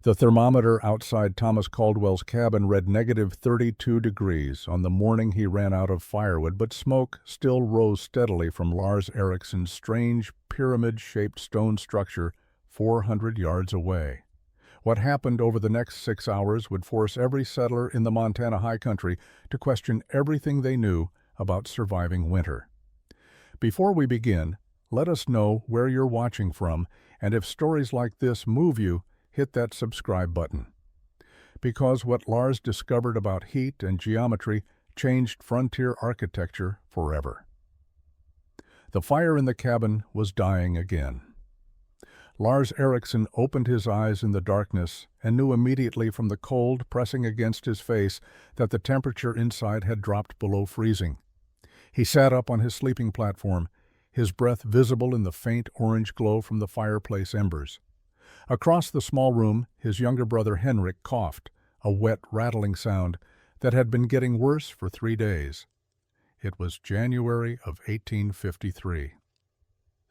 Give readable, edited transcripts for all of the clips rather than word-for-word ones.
The thermometer outside Thomas Caldwell's cabin read -32 degrees on the morning he ran out of firewood, but smoke still rose steadily from Lars Eriksson's strange pyramid-shaped stone structure 400 yards away. What happened over the next 6 hours would force every settler in the Montana high country to question everything they knew about surviving winter. Before we begin, let us know where you're watching from, and if stories like this move you, hit that subscribe button. Because what Lars discovered about heat and geometry changed frontier architecture forever. The fire in the cabin was dying again. Lars Eriksson opened his eyes in the darkness and knew immediately from the cold pressing against his face that the temperature inside had dropped below freezing. He sat up on his sleeping platform, his breath visible in the faint orange glow from the fireplace embers. Across the small room, his younger brother Henrik coughed, a wet, rattling sound that had been getting worse for 3 days. It was January of 1853.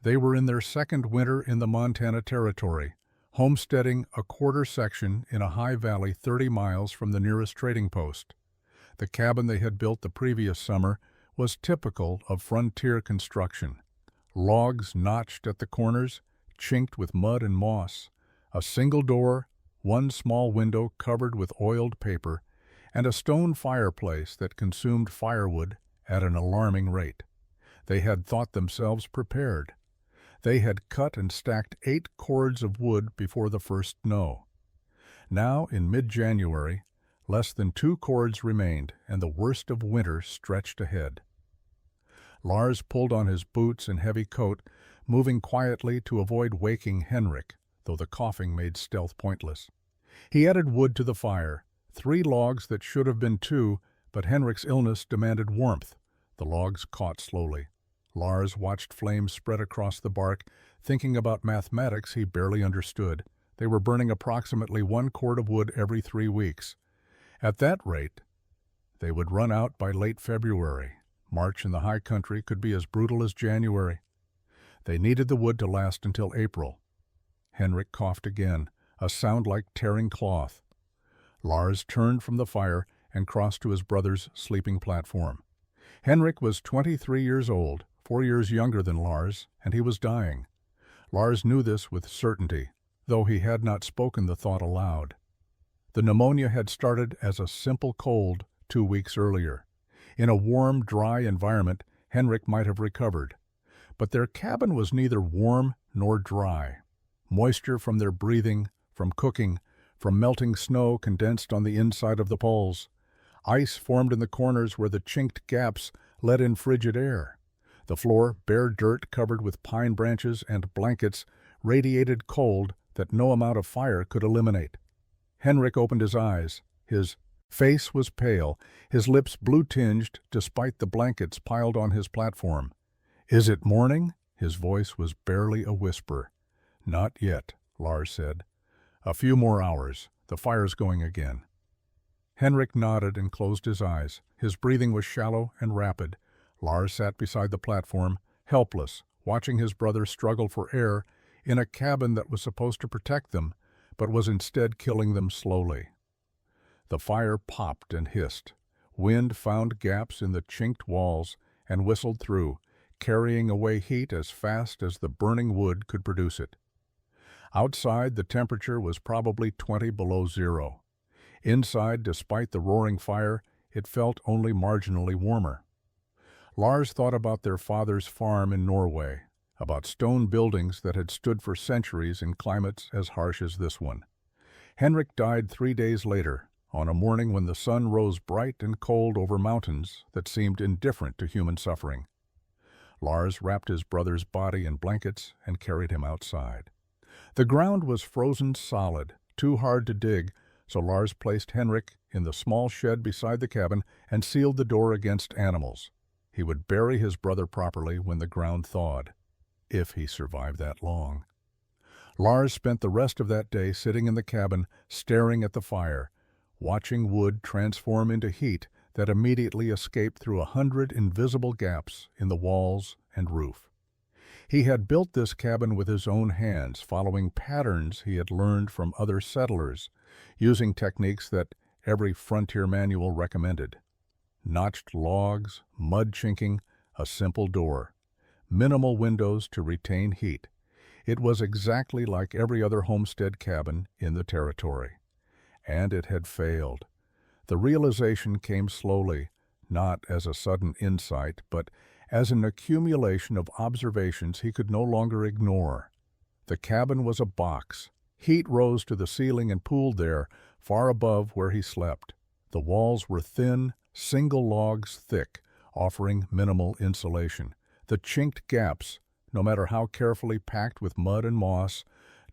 They were in their second winter in the Montana Territory, homesteading a quarter section in a high valley 30 miles from the nearest trading post. The cabin they had built the previous summer was typical of frontier construction. Logs notched at the corners, chinked with mud and moss, a single door, one small window covered with oiled paper, and a stone fireplace that consumed firewood at an alarming rate. They had thought themselves prepared. They had cut and stacked 8 cords of wood before the first snow. Now, in mid-January, less than 2 cords remained, and the worst of winter stretched ahead. Lars pulled on his boots and heavy coat, moving quietly to avoid waking Henrik, though the coughing made stealth pointless. He added wood to the fire, 3 logs that should have been 2, but Henrik's illness demanded warmth. The logs caught slowly. Lars watched flames spread across the bark, thinking about mathematics he barely understood. They were burning approximately 1 cord of wood every 3 weeks. At that rate, they would run out by late February. March in the high country could be as brutal as January. They needed the wood to last until April. Henrik coughed again, a sound like tearing cloth. Lars turned from the fire and crossed to his brother's sleeping platform. Henrik was 23 years old, 4 years younger than Lars, and he was dying. Lars knew this with certainty, though he had not spoken the thought aloud. The pneumonia had started as a simple cold 2 weeks earlier. In a warm, dry environment, Henrik might have recovered. But their cabin was neither warm nor dry. Moisture from their breathing, from cooking, from melting snow condensed on the inside of the poles. Ice formed in the corners where the chinked gaps let in frigid air. The floor, bare dirt covered with pine branches and blankets, radiated cold that no amount of fire could eliminate. Henrik opened his eyes. His face was pale, his lips blue-tinged despite the blankets piled on his platform. "Is it morning?" His voice was barely a whisper. "Not yet," Lars said. "A few more hours. The fire's going again." Henrik nodded and closed his eyes. His breathing was shallow and rapid. Lars sat beside the platform, helpless, watching his brother struggle for air in a cabin that was supposed to protect them, but was instead killing them slowly. The fire popped and hissed. Wind found gaps in the chinked walls and whistled through, carrying away heat as fast as the burning wood could produce it. Outside, the temperature was probably 20 below zero. Inside, despite the roaring fire, it felt only marginally warmer. Lars thought about their father's farm in Norway, about stone buildings that had stood for centuries in climates as harsh as this one. Henrik died 3 days later, on a morning when the sun rose bright and cold over mountains that seemed indifferent to human suffering. Lars wrapped his brother's body in blankets and carried him outside. The ground was frozen solid, too hard to dig, so Lars placed Henrik in the small shed beside the cabin and sealed the door against animals. He would bury his brother properly when the ground thawed, if he survived that long. Lars spent the rest of that day sitting in the cabin, staring at the fire, watching wood transform into heat that immediately escaped through 100 invisible gaps in the walls and roof. He had built this cabin with his own hands, following patterns he had learned from other settlers, using techniques that every frontier manual recommended. Notched logs, mud chinking, a simple door, minimal windows to retain heat. It was exactly like every other homestead cabin in the territory. And it had failed. The realization came slowly, not as a sudden insight, but as an accumulation of observations he could no longer ignore. The cabin was a box. Heat rose to the ceiling and pooled there, far above where he slept. The walls were thin, single logs thick, offering minimal insulation. The chinked gaps, no matter how carefully packed with mud and moss,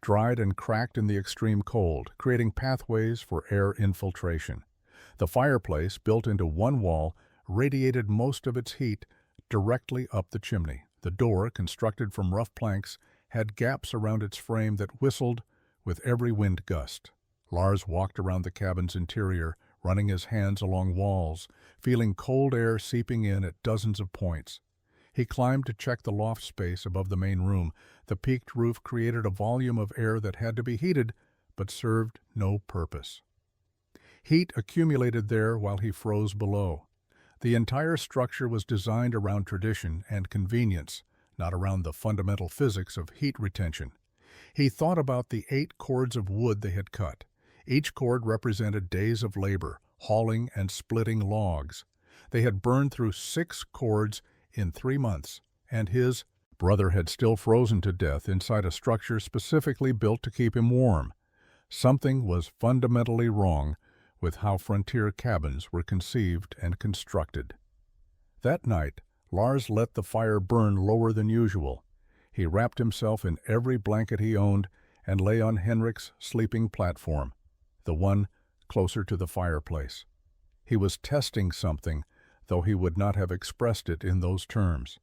dried and cracked in the extreme cold, creating pathways for air infiltration. The fireplace, built into one wall, radiated most of its heat directly up the chimney. The door, constructed from rough planks, had gaps around its frame that whistled with every wind gust. Lars walked around the cabin's interior, running his hands along walls, feeling cold air seeping in at dozens of points. He climbed to check the loft space above the main room. The peaked roof created a volume of air that had to be heated, but served no purpose. Heat accumulated there while he froze below. The entire structure was designed around tradition and convenience, not around the fundamental physics of heat retention. He thought about the 8 cords of wood they had cut. Each cord represented days of labor, hauling and splitting logs. They had burned through 6 cords in 3 months, and his brother had still frozen to death inside a structure specifically built to keep him warm. Something was fundamentally wrong with how frontier cabins were conceived and constructed. That night, Lars let the fire burn lower than usual. He wrapped himself in every blanket he owned and lay on Henrik's sleeping platform, the one closer to the fireplace. He was testing something, though he would not have expressed it in those terms.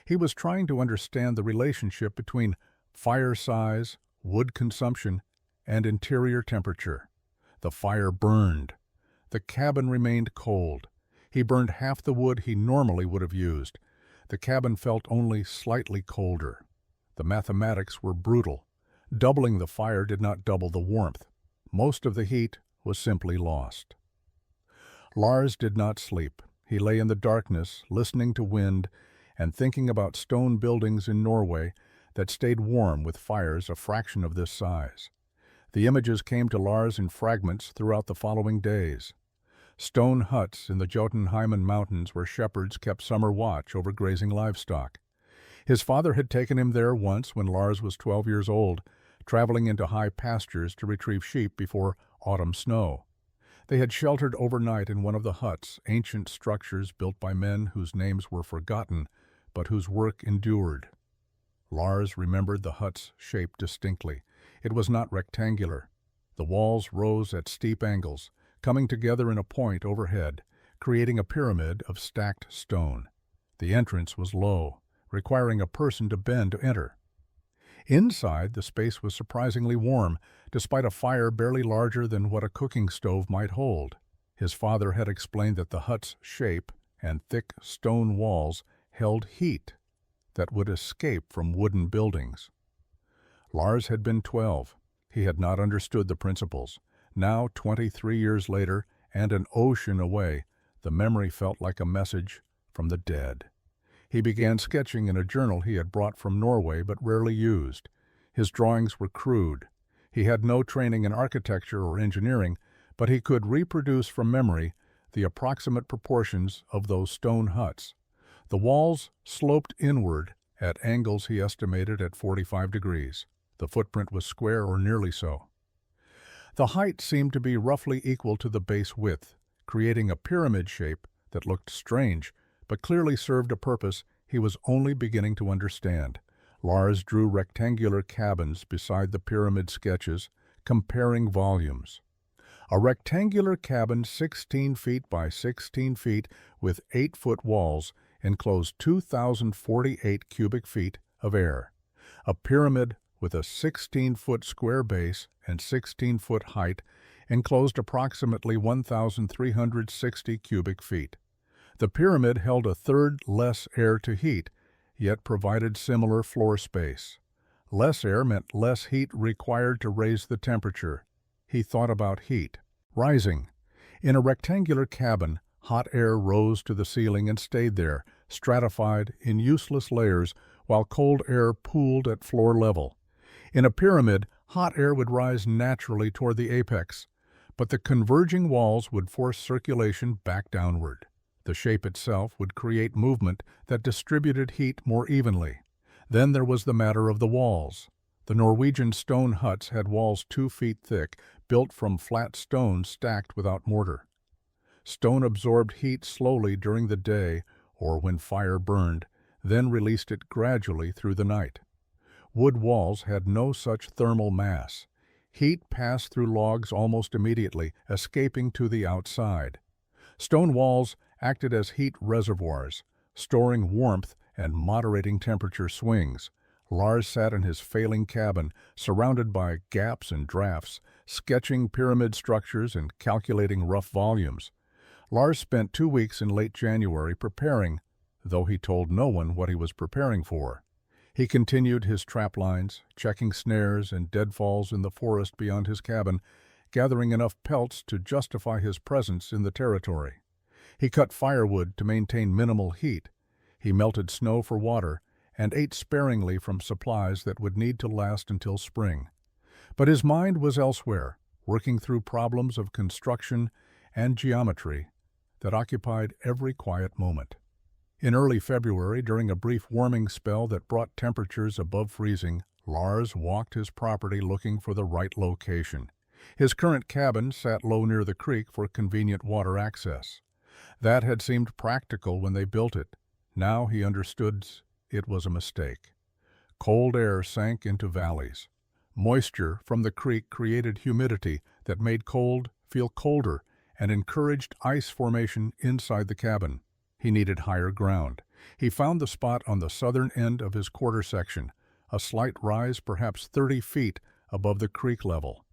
He was trying to understand the relationship between fire size, wood consumption, and interior temperature. The fire burned. The cabin remained cold. He burned half the wood he normally would have used. The cabin felt only slightly colder. The mathematics were brutal. Doubling the fire did not double the warmth. Most of the heat was simply lost. Lars did not sleep. He lay in the darkness, listening to wind and thinking about stone buildings in Norway that stayed warm with fires a fraction of this size. The images came to Lars in fragments throughout the following days. Stone huts in the Jotunheimen Mountains where shepherds kept summer watch over grazing livestock. His father had taken him there once when Lars was 12 years old, traveling into high pastures to retrieve sheep before autumn snow. They had sheltered overnight in one of the huts, ancient structures built by men whose names were forgotten, but whose work endured. Lars remembered the hut's shape distinctly. It was not rectangular. The walls rose at steep angles, coming together in a point overhead, creating a pyramid of stacked stone. The entrance was low, requiring a person to bend to enter. Inside, the space was surprisingly warm, despite a fire barely larger than what a cooking stove might hold. His father had explained that the hut's shape and thick stone walls held heat that would escape from wooden buildings. Lars had been 12. He had not understood the principles. Now, 23 years later, and an ocean away, the memory felt like a message from the dead. He began sketching in a journal he had brought from Norway but rarely used. His drawings were crude. He had no training in architecture or engineering, but he could reproduce from memory the approximate proportions of those stone huts. The walls sloped inward at angles he estimated at 45 degrees. The footprint was square or nearly so. The height seemed to be roughly equal to the base width, creating a pyramid shape that looked strange, but clearly served a purpose he was only beginning to understand. Lars drew rectangular cabins beside the pyramid sketches, comparing volumes. A rectangular cabin 16 feet by 16 feet with 8-foot walls enclosed 2,048 cubic feet of air. A pyramid with a 16-foot square base and 16-foot height enclosed approximately 1,360 cubic feet. The pyramid held a third less air to heat, yet provided similar floor space. Less air meant less heat required to raise the temperature. He thought about heat. Rising. In a rectangular cabin, hot air rose to the ceiling and stayed there, stratified in useless layers, while cold air pooled at floor level. In a pyramid, hot air would rise naturally toward the apex, but the converging walls would force circulation back downward. The shape itself would create movement that distributed heat more evenly. Then there was the matter of the walls. The Norwegian stone huts had walls 2 feet thick, built from flat stones stacked without mortar. Stone absorbed heat slowly during the day or when fire burned, then released it gradually through the night. Wood walls had no such thermal mass. Heat passed through logs almost immediately, escaping to the outside. Stone walls acted as heat reservoirs, storing warmth and moderating temperature swings. Lars sat in his failing cabin, surrounded by gaps and drafts, sketching pyramid structures and calculating rough volumes. Lars spent 2 weeks in late January preparing, though he told no one what he was preparing for. He continued his trap lines, checking snares and deadfalls in the forest beyond his cabin, gathering enough pelts to justify his presence in the territory. He cut firewood to maintain minimal heat. He melted snow for water and ate sparingly from supplies that would need to last until spring. But his mind was elsewhere, working through problems of construction and geometry that occupied every quiet moment. In early February, during a brief warming spell that brought temperatures above freezing, Lars walked his property looking for the right location. His current cabin sat low near the creek for convenient water access. That had seemed practical when they built it. Now he understood it was a mistake. Cold air sank into valleys. Moisture from the creek created humidity that made cold feel colder and encouraged ice formation inside the cabin. He needed higher ground. He found the spot on the southern end of his quarter section, a slight rise perhaps 30 feet above the creek level.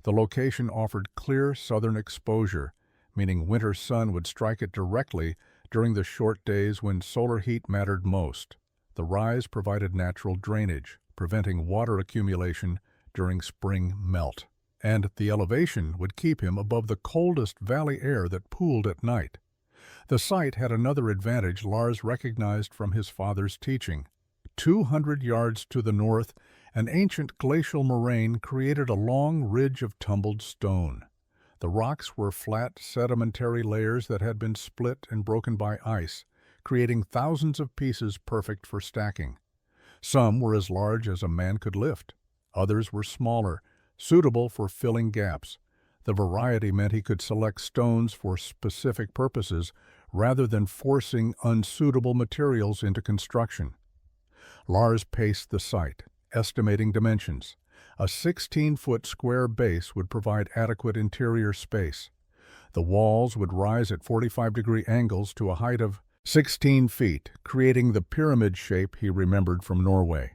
The location offered clear southern exposure, meaning winter sun would strike it directly during the short days when solar heat mattered most. The rise provided natural drainage, preventing water accumulation during spring melt. And the elevation would keep him above the coldest valley air that pooled at night. The site had another advantage Lars recognized from his father's teaching. 200 yards to the north, an ancient glacial moraine created a long ridge of tumbled stone. The rocks were flat, sedimentary layers that had been split and broken by ice, creating thousands of pieces perfect for stacking. Some were as large as a man could lift. Others were smaller, suitable for filling gaps. The variety meant he could select stones for specific purposes rather than forcing unsuitable materials into construction. Lars paced the site, estimating dimensions. A 16-foot square base would provide adequate interior space. The walls would rise at 45-degree angles to a height of 16 feet, creating the pyramid shape he remembered from Norway.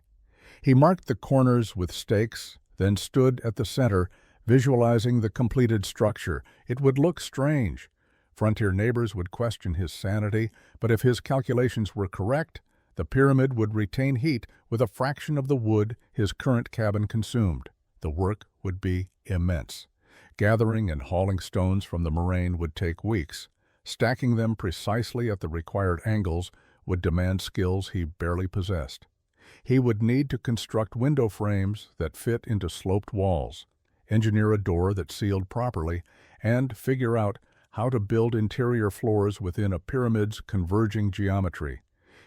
He marked the corners with stakes, then stood at the center, visualizing the completed structure. It would look strange. Frontier neighbors would question his sanity, but if his calculations were correct, the pyramid would retain heat with a fraction of the wood his current cabin consumed. The work would be immense. Gathering and hauling stones from the moraine would take weeks. Stacking them precisely at the required angles would demand skills he barely possessed. He would need to construct window frames that fit into sloped walls, engineer a door that sealed properly, and figure out how to build interior floors within a pyramid's converging geometry.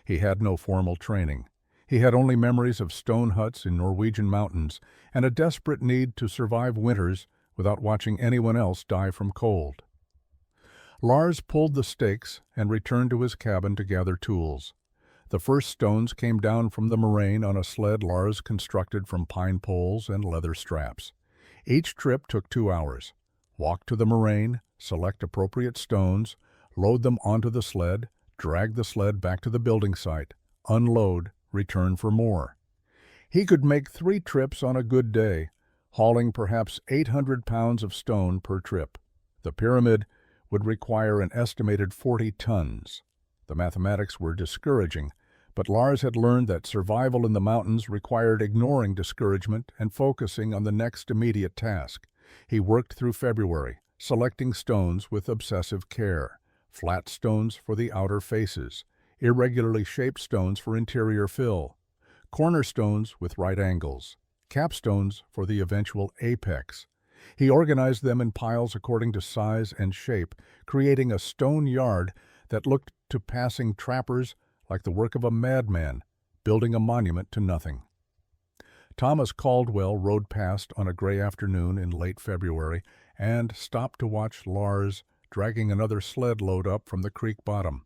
He had no formal training. He had only memories of stone huts in Norwegian mountains and a desperate need to survive winters without watching anyone else die from cold. Lars pulled the stakes and returned to his cabin to gather tools. The first stones came down from the moraine on a sled Lars constructed from pine poles and leather straps. Each trip took 2 hours. Walk to the moraine, select appropriate stones, load them onto the sled, drag the sled back to the building site, unload, return for more. He could make 3 trips on a good day, hauling perhaps 800 pounds of stone per trip. The pyramid would require an estimated 40 tons. The mathematics were discouraging, But Lars had learned that survival in the mountains required ignoring discouragement and focusing on the next immediate task. He worked through February, selecting stones with obsessive care, flat stones for the outer faces, irregularly shaped stones for interior fill, cornerstones with right angles, capstones for the eventual apex. He organized them in piles according to size and shape, creating a stone yard that looked to passing trappers like the work of a madman, building a monument to nothing. Thomas Caldwell rode past on a gray afternoon in late February and stopped to watch Lars dragging another sled load up from the creek bottom.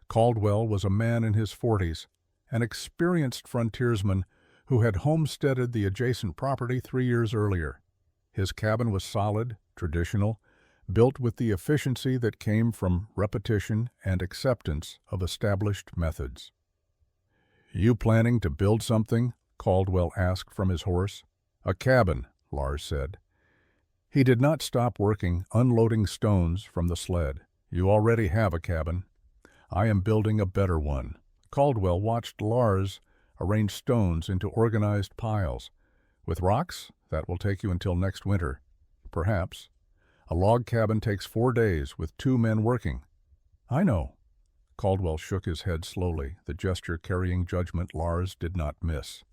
Caldwell was a man in his 40s, an experienced frontiersman who had homesteaded the adjacent property 3 years earlier. His cabin was solid, traditional, built with the efficiency that came from repetition and acceptance of established methods. "You planning to build something?" Caldwell asked from his horse. "A cabin," Lars said. He did not stop working, unloading stones from the sled. "You already have a cabin. I am building a better one." Caldwell watched Lars arrange stones into organized piles. "With rocks, that will take you until next winter. Perhaps. A log cabin takes 4 days with 2 men working." "I know." Caldwell shook his head slowly, the gesture carrying judgment Lars did not miss.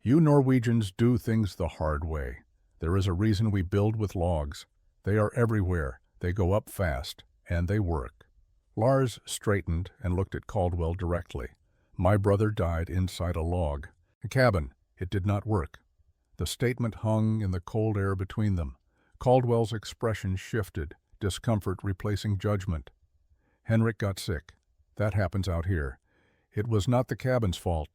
"You Norwegians do things the hard way. There is a reason we build with logs. They are everywhere, they go up fast, and they work." Lars straightened and looked at Caldwell directly. "My brother died inside a log. A cabin. It did not work." The statement hung in the cold air between them. Caldwell's expression shifted, discomfort replacing judgment. "Henrik got sick. That happens out here. It was not the cabin's fault."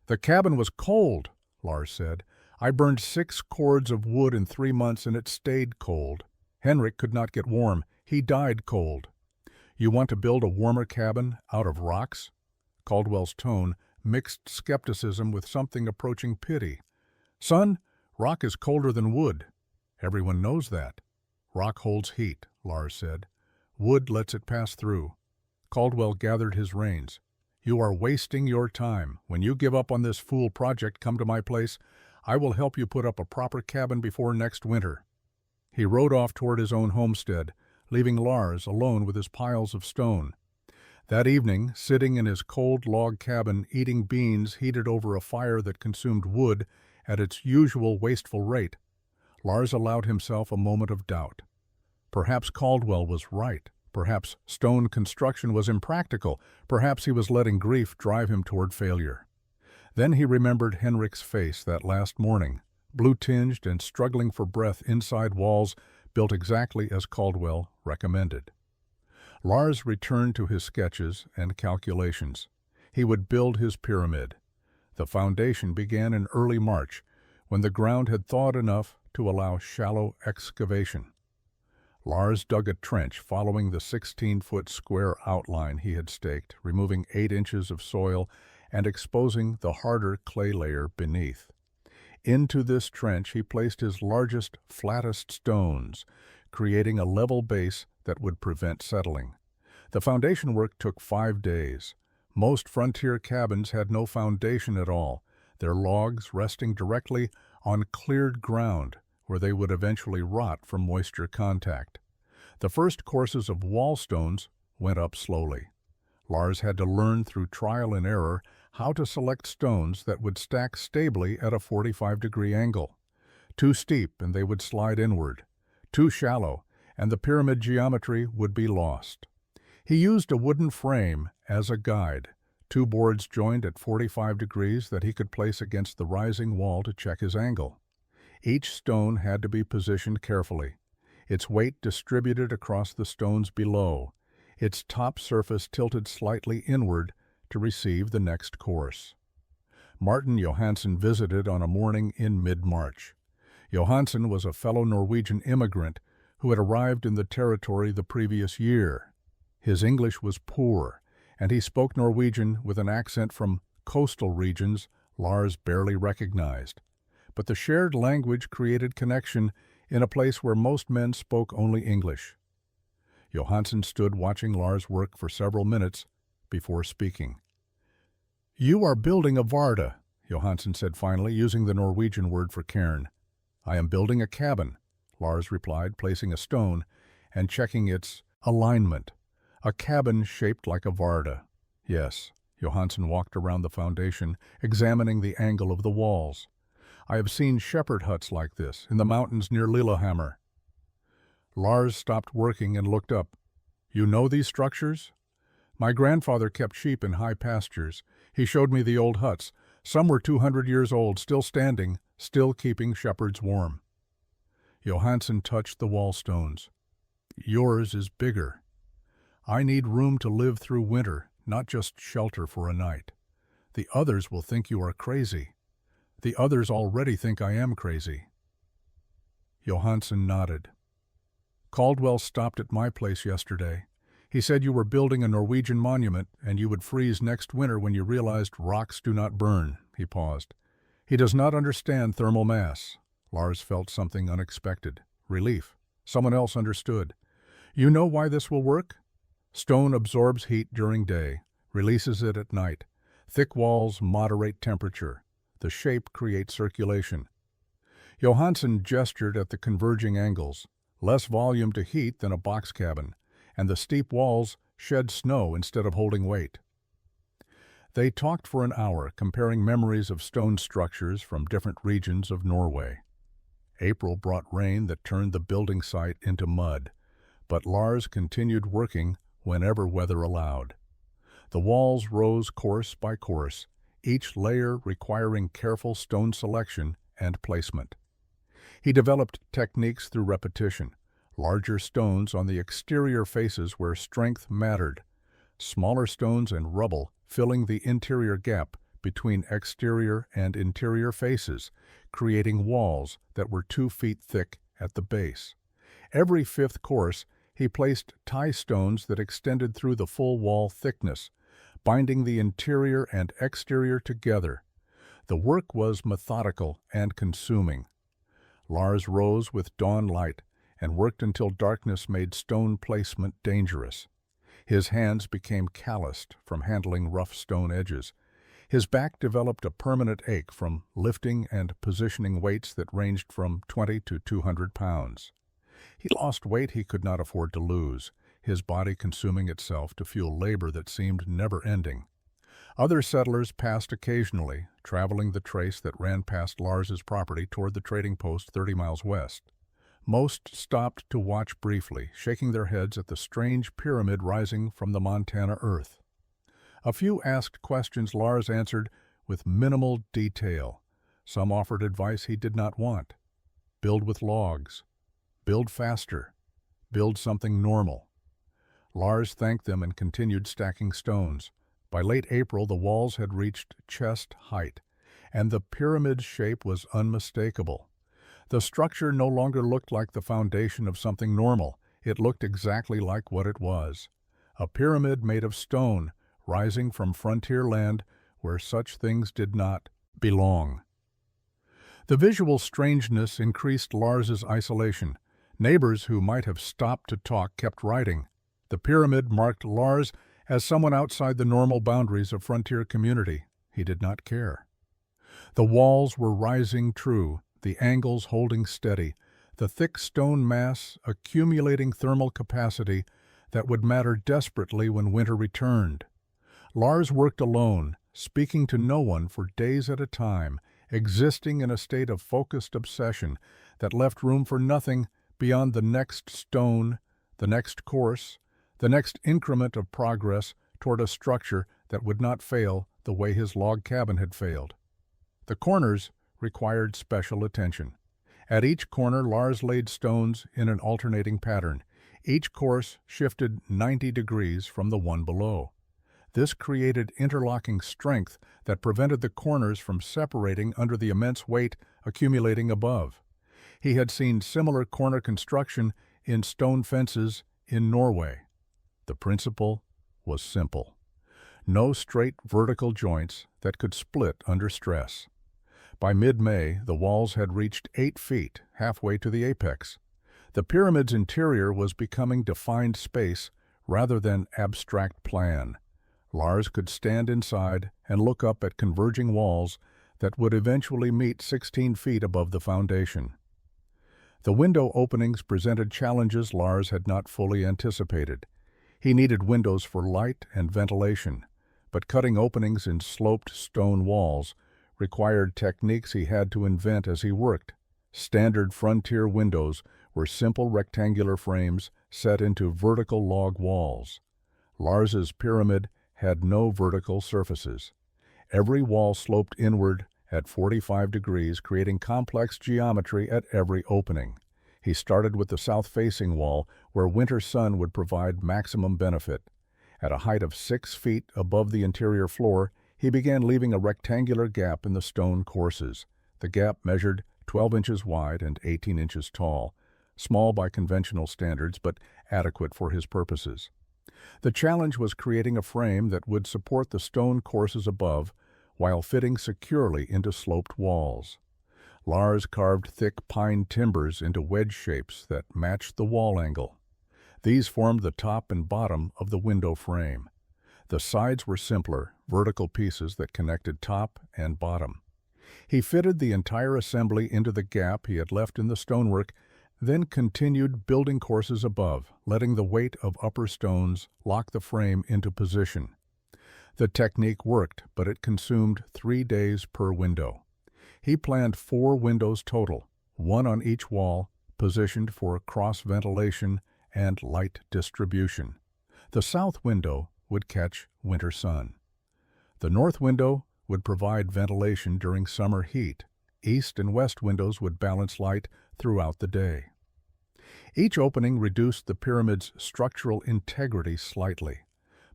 "The cabin was cold," Lars said. "I burned 6 cords of wood in 3 months and it stayed cold. Henrik could not get warm. He died cold." "You want to build a warmer cabin out of rocks?" Caldwell's tone mixed skepticism with something approaching pity. "Son, rock is colder than wood. Everyone knows that." "Rock holds heat," Lars said. "Wood lets it pass through." Caldwell gathered his reins. "You are wasting your time. When you give up on this fool project, come to my place. I will help you put up a proper cabin before next winter." He rode off toward his own homestead, leaving Lars alone with his piles of stone. That evening, sitting in his cold log cabin eating beans heated over a fire that consumed wood at its usual wasteful rate, Lars allowed himself a moment of doubt. Perhaps Caldwell was right. Perhaps stone construction was impractical. Perhaps he was letting grief drive him toward failure. Then he remembered Henrik's face that last morning, blue-tinged and struggling for breath inside walls built exactly as Caldwell recommended. Lars returned to his sketches and calculations. He would build his pyramid. The foundation began in early March, when the ground had thawed enough to allow shallow excavation. Lars dug a trench following the 16-foot square outline he had staked, removing 8 inches of soil and exposing the harder clay layer beneath. Into this trench he placed his largest, flattest stones, creating a level base that would prevent settling. The foundation work took 5 days. Most frontier cabins had no foundation at all, their logs resting directly on cleared ground where they would eventually rot from moisture contact. The first courses of wall stones went up slowly. Lars had to learn through trial and error how to select stones that would stack stably at a 45-degree angle. Too steep and they would slide inward. Too shallow and the pyramid geometry would be lost. He used a wooden frame as a guide, 2 boards joined at 45 degrees that he could place against the rising wall to check his angle. Each stone had to be positioned carefully, its weight distributed across the stones below, its top surface tilted slightly inward to receive the next course. Martin Johansen visited on a morning in mid-March. Johansen was a fellow Norwegian immigrant who had arrived in the territory the previous year. His English was poor, and he spoke Norwegian with an accent from coastal regions Lars barely recognized. But the shared language created connection in a place where most men spoke only English. Johansen stood watching Lars work for several minutes before speaking. "You are building a Varda," Johansen said finally, using the Norwegian word for cairn. "I am building a cabin," Lars replied, placing a stone and checking its alignment. "A cabin shaped like a Varda." "Yes." Johansen walked around the foundation, examining the angle of the walls. "I have seen shepherd huts like this in the mountains near Lillehammer." Lars stopped working and looked up. "You know these structures?" "My grandfather kept sheep in high pastures. He showed me the old huts. Some were 200 years old, still standing, still keeping shepherds warm." Johansen touched the wall stones. "Yours is bigger. I need room to live through winter, not just shelter for a night. The others will think you are crazy. The others already think I am crazy." Johansen nodded. "Caldwell stopped at my place yesterday. He said you were building a Norwegian monument and you would freeze next winter when you realized rocks do not burn." He paused. "He does not understand thermal mass." Lars felt something unexpected. Relief. Someone else understood. "You know why this will work? Stone absorbs heat during day, releases it at night. Thick walls moderate temperature. The shape creates circulation." Johansen gestured at the converging angles. Less volume to heat than a box cabin, and the steep walls shed snow instead of holding weight. They talked for an hour, comparing memories of stone structures from different regions of Norway. April brought rain that turned the building site into mud, but Lars continued working whenever weather allowed. The walls rose course by course, each layer requiring careful stone selection and placement. He developed techniques through repetition, larger stones on the exterior faces where strength mattered, smaller stones and rubble filling the interior gap between exterior and interior faces, creating walls that were 2 feet thick at the base. Every fifth course, he placed tie stones that extended through the full wall thickness, binding the interior and exterior together. The work was methodical and consuming. Lars rose with dawn light and worked until darkness made stone placement dangerous. His hands became calloused from handling rough stone edges. His back developed a permanent ache from lifting and positioning weights that ranged from 20 to 200 pounds. He lost weight he could not afford to lose, his body consuming itself to fuel labor that seemed never-ending. Other settlers passed occasionally, traveling the trace that ran past Lars's property toward the trading post 30 miles west. Most stopped to watch briefly, shaking their heads at the strange pyramid rising from the Montana earth. A few asked questions Lars answered with minimal detail. Some offered advice he did not want. Build with logs. Build faster. Build something normal. Lars thanked them and continued stacking stones. By late April, the walls had reached chest height, and the pyramid's shape was unmistakable. The structure no longer looked like the foundation of something normal. It looked exactly like what it was. A pyramid made of stone, rising from frontier land where such things did not belong. The visual strangeness increased Lars's isolation. Neighbors who might have stopped to talk kept writing. The pyramid marked Lars as someone outside the normal boundaries of frontier community. He did not care. The walls were rising true, the angles holding steady, the thick stone mass accumulating thermal capacity that would matter desperately when winter returned. Lars worked alone, speaking to no one for days at a time, existing in a state of focused obsession that left room for nothing beyond the next stone, the next course, the next increment of progress toward a structure that would not fail the way his log cabin had failed. The corners required special attention. At each corner, Lars laid stones in an alternating pattern. Each course shifted 90 degrees from the one below. This created interlocking strength that prevented the corners from separating under the immense weight accumulating above. He had seen similar corner construction in stone fences in Norway. The principle was simple. No straight vertical joints that could split under stress. By mid-May, the walls had reached 8 feet, halfway to the apex. The pyramid's interior was becoming defined space rather than abstract plan. Lars could stand inside and look up at converging walls that would eventually meet 16 feet above the foundation. The window openings presented challenges Lars had not fully anticipated. He needed windows for light and ventilation, but cutting openings in sloped stone walls required techniques he had to invent as he worked. Standard frontier windows were simple rectangular frames set into vertical log walls. Lars's pyramid had no vertical surfaces. Every wall sloped inward at 45 degrees, creating complex geometry at every opening. He started with the south-facing wall, where winter sun would provide maximum benefit. At a height of 6 feet above the interior floor, he began leaving a rectangular gap in the stone courses. The gap measured 12 inches wide and 18 inches tall, small by conventional standards, but adequate for his purposes. The challenge was creating a frame that would support the stone courses above while fitting securely into sloped walls. Lars carved thick pine timbers into wedge shapes that matched the wall angle. These formed the top and bottom of the window frame. The sides were simpler, vertical pieces that connected top and bottom. He fitted the entire assembly into the gap he had left in the stonework, then continued building courses above, letting the weight of upper stones lock the frame into position. The technique worked, but it consumed 3 days per window. He planned 4 windows total, 1 on each wall, positioned for cross-ventilation and light distribution. The south window would catch winter sun. The north window would provide ventilation during summer heat. East and west windows would balance light throughout the day. Each opening reduced the pyramid's structural integrity slightly,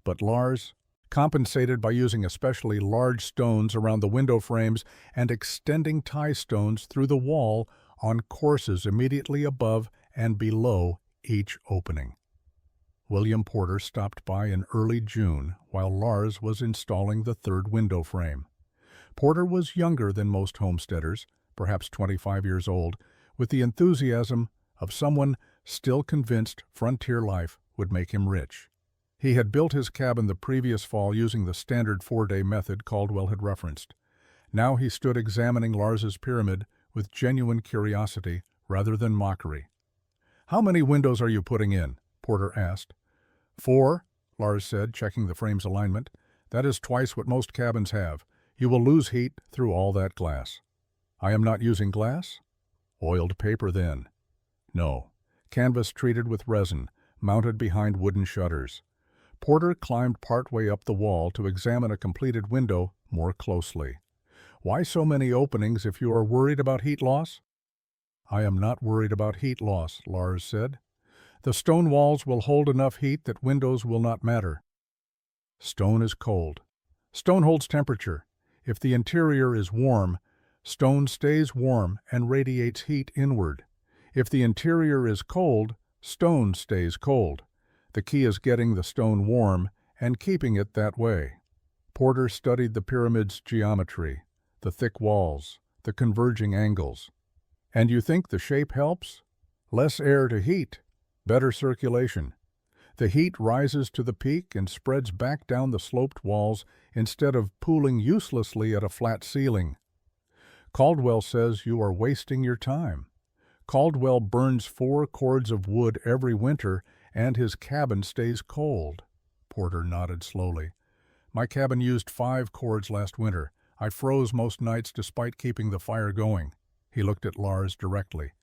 but Lars compensated by using especially large stones around the window frames and extending tie stones through the wall on courses immediately above and below each opening. William Porter stopped by in early June while Lars was installing the third window frame. Porter was younger than most homesteaders, perhaps 25 years old, with the enthusiasm of someone still convinced frontier life would make him rich. He had built his cabin the previous fall using the standard 4-day method Caldwell had referenced. Now he stood examining Lars's pyramid with genuine curiosity rather than mockery. "How many windows are you putting in?" Porter asked. 4, Lars said, checking the frame's alignment. "That is twice what most cabins have. You will lose heat through all that glass." "I am not using glass?" "Oiled paper, then." "No. Canvas treated with resin, mounted behind wooden shutters." Porter climbed partway up the wall to examine a completed window more closely. "Why so many openings if you are worried about heat loss?" "I am not worried about heat loss," Lars said. "The stone walls will hold enough heat that windows will not matter." "Stone is cold. Stone holds temperature. If the interior is warm, stone stays warm and radiates heat inward. If the interior is cold, stone stays cold. The key is getting the stone warm and keeping it that way." Porter studied the pyramid's geometry, the thick walls, the converging angles. "And you think the shape helps? Less air to heat, better circulation. The heat rises to the peak and spreads back down the sloped walls instead of pooling uselessly at a flat ceiling. Caldwell says you are wasting your time. Caldwell burns 4 cords of wood every winter and his cabin stays cold." Porter nodded slowly. "My cabin used 5 cords last winter. I froze most nights despite keeping the fire going." He looked at Lars directly.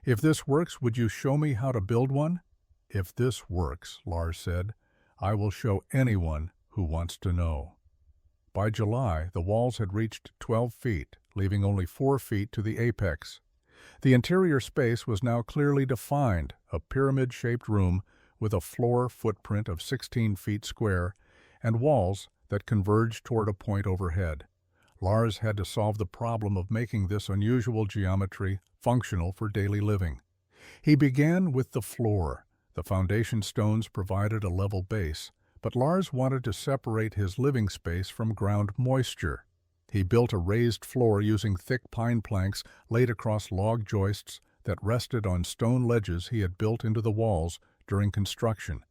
"If this works, would you show me how to build one?" "If this works," Lars said, "I will show anyone who wants to know." By July, the walls had reached 12 feet, leaving only 4 feet to the apex. The interior space was now clearly defined, a pyramid-shaped room with a floor footprint of 16 feet square and walls that converged toward a point overhead. Lars had to solve the problem of making this unusual geometry functional for daily living. He began with the floor. The foundation stones provided a level base, but Lars wanted to separate his living space from ground moisture. He built a raised floor using thick pine planks laid across log joists that rested on stone ledges he had built into the walls during construction.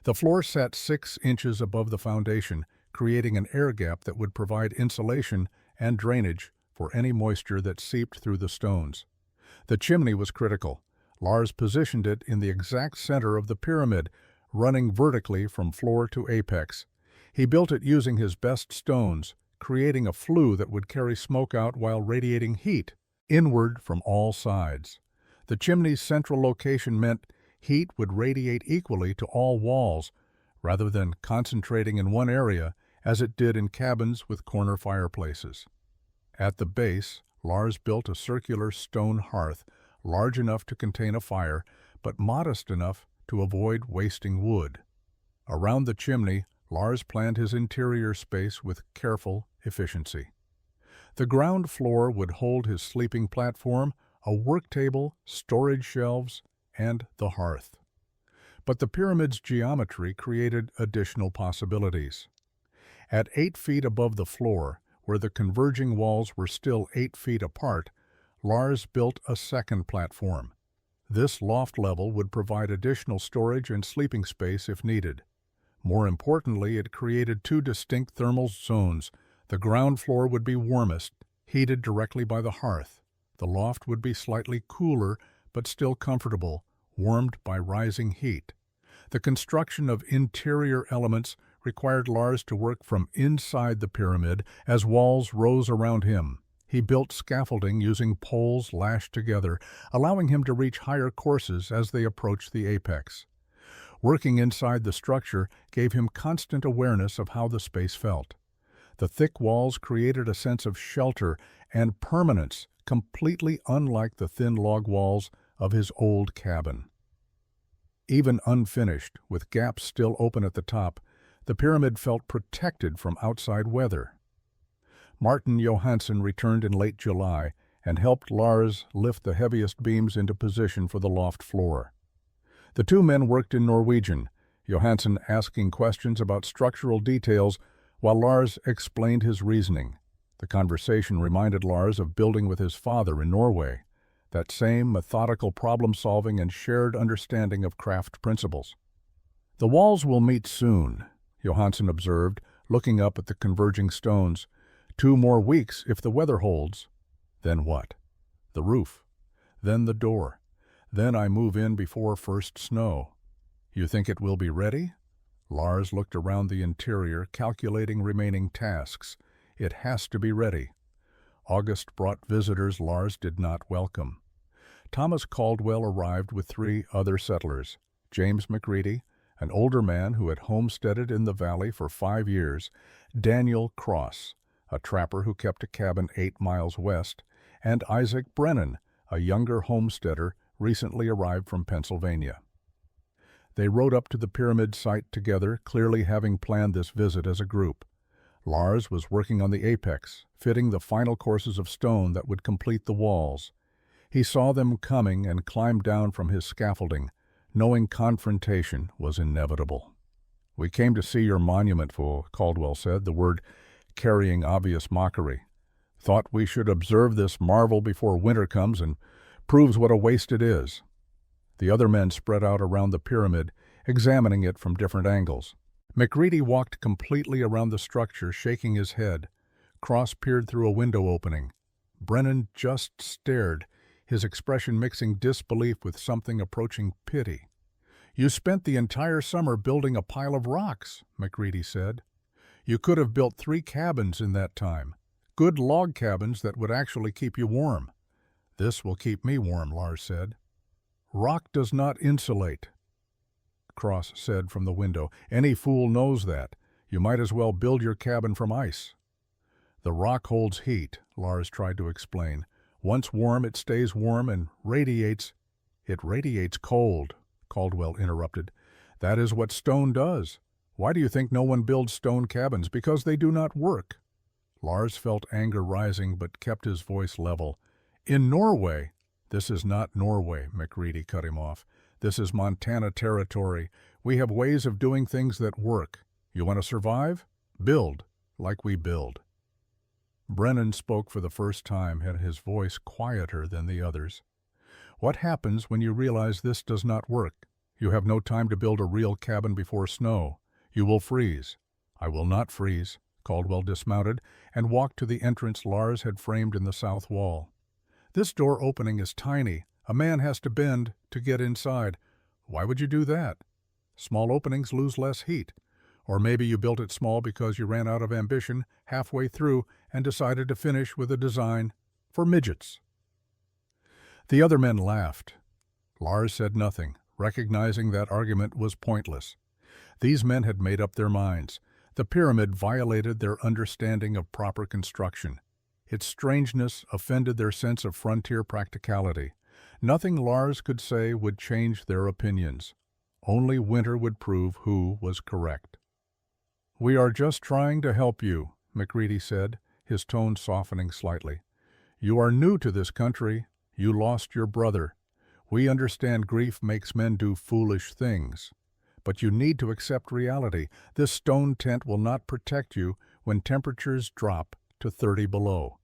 The floor sat 6 inches above the foundation, creating an air gap that would provide insulation and drainage for any moisture that seeped through the stones. The chimney was critical. Lars positioned it in the exact center of the pyramid, running vertically from floor to apex. He built it using his best stones, creating a flue that would carry smoke out while radiating heat inward from all sides. The chimney's central location meant heat would radiate equally to all walls, rather than concentrating in one area as it did in cabins with corner fireplaces. At the base, Lars built a circular stone hearth, large enough to contain a fire, but modest enough to avoid wasting wood. Around the chimney, Lars planned his interior space with careful efficiency. The ground floor would hold his sleeping platform, a work table, storage shelves, and the hearth. But the pyramid's geometry created additional possibilities. At 8 feet above the floor, where the converging walls were still 8 feet apart, Lars built a second platform. This loft level would provide additional storage and sleeping space if needed. More importantly, it created 2 distinct thermal zones. The ground floor would be warmest, heated directly by the hearth. The loft would be slightly cooler, but still comfortable, warmed by rising heat. The construction of interior elements required Lars to work from inside the pyramid as walls rose around him. He built scaffolding using poles lashed together, allowing him to reach higher courses as they approached the apex. Working inside the structure gave him constant awareness of how the space felt. The thick walls created a sense of shelter and permanence, completely unlike the thin log walls of his old cabin. Even unfinished, with gaps still open at the top, the pyramid felt protected from outside weather. Martin Johansson returned in late July and helped Lars lift the heaviest beams into position for the loft floor. The 2 men worked in Norwegian, Johansson asking questions about structural details while Lars explained his reasoning. The conversation reminded Lars of building with his father in Norway, that same methodical problem-solving and shared understanding of craft principles. "The walls will meet soon," Johansson observed, looking up at the converging stones. 2 more weeks if the weather holds. Then what? The roof. Then the door. Then I move in before first snow. You think it will be ready? Lars looked around the interior, calculating remaining tasks. It has to be ready. August brought visitors Lars did not welcome. Thomas Caldwell arrived with 3 other settlers, James McCready, an older man who had homesteaded in the valley for 5 years, Daniel Cross, a trapper who kept a cabin 8 miles west, and Isaac Brennan, a younger homesteader recently arrived from Pennsylvania. They rode up to the pyramid site together, clearly having planned this visit as a group. Lars was working on the apex, fitting the final courses of stone that would complete the walls. He saw them coming and climbed down from his scaffolding, knowing confrontation was inevitable. "We came to see your monument, fool," Caldwell said, the word carrying obvious mockery. "Thought we should observe this marvel before winter comes and proves what a waste it is." The other men spread out around the pyramid, examining it from different angles. McCready walked completely around the structure, shaking his head. Cross peered through a window opening. Brennan just stared, his expression mixing disbelief with something approaching pity. "You spent the entire summer building a pile of rocks," McCready said. "You could have built 3 cabins in that time. Good log cabins that would actually keep you warm." "This will keep me warm," Lars said. "Rock does not insulate," Cross said from the window. "Any fool knows that. You might as well build your cabin from ice." "The rock holds heat," Lars tried to explain. "Once warm, it stays warm and radiates." "It radiates cold," Caldwell interrupted. "That is what stone does. Why do you think no one builds stone cabins? Because they do not work." Lars felt anger rising but kept his voice level. "In Norway—" "This is not Norway," McCready cut him off. "This is Montana territory. We have ways of doing things that work. You want to survive? Build like we build." Brennan spoke for the first time, and his voice quieter than the others. "What happens when you realize this does not work? You have no time to build a real cabin before snow. You will freeze. "I will not freeze." Caldwell dismounted and walked to the entrance Lars had framed in the south wall. "This door opening is tiny. A man has to bend to get inside." "Why would you do that?" "Small openings lose less heat. Or maybe you built it small because you ran out of ambition halfway through and decided to finish with a design for midgets." The other men laughed. Lars said nothing, recognizing that argument was pointless. These men had made up their minds. The pyramid violated their understanding of proper construction. Its strangeness offended their sense of frontier practicality. Nothing Lars could say would change their opinions. Only winter would prove who was correct. "We are just trying to help you," McCready said, his tone softening slightly. "You are new to this country. You lost your brother. We understand grief makes men do foolish things. But you need to accept reality. This stone tent will not protect you when temperatures drop to 30 below.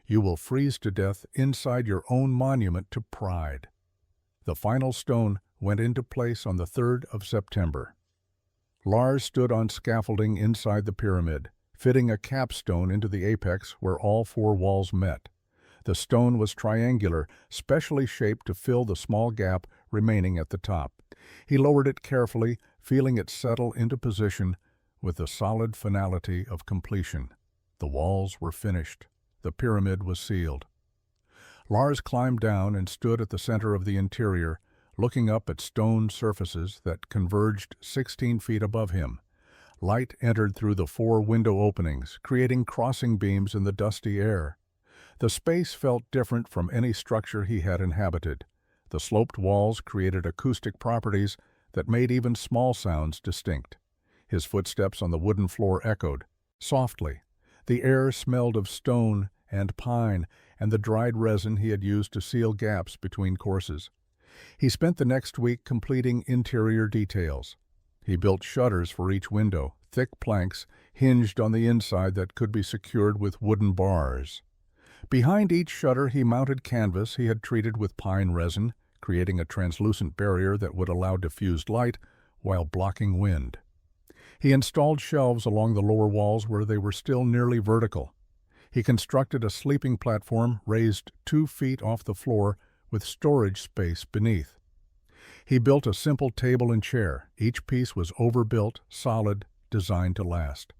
You will freeze to death inside your own monument to pride." The final stone went into place on the 3rd of September. Lars stood on scaffolding inside the pyramid, fitting a capstone into the apex where all 4 walls met. The stone was triangular, specially shaped to fill the small gap remaining at the top. He lowered it carefully, feeling it settle into position with the solid finality of completion. The walls were finished. The pyramid was sealed. Lars climbed down and stood at the center of the interior, looking up at stone surfaces that converged 16 feet above him. Light entered through the 4 window openings, creating crossing beams in the dusty air. The space felt different from any structure he had inhabited. The sloped walls created acoustic properties that made even small sounds distinct. His footsteps on the wooden floor echoed softly. The air smelled of stone and pine and the dried resin he had used to seal gaps between courses. He spent the next week completing interior details. He built shutters for each window, thick planks hinged on the inside that could be secured with wooden bars. Behind each shutter he mounted canvas he had treated with pine resin, creating a translucent barrier that would allow diffused light while blocking wind. He installed shelves along the lower walls where they were still nearly vertical. He constructed a sleeping platform raised 2 feet off the floor with storage space beneath. He built a simple table and chair. Each piece was overbuilt, solid, designed to last.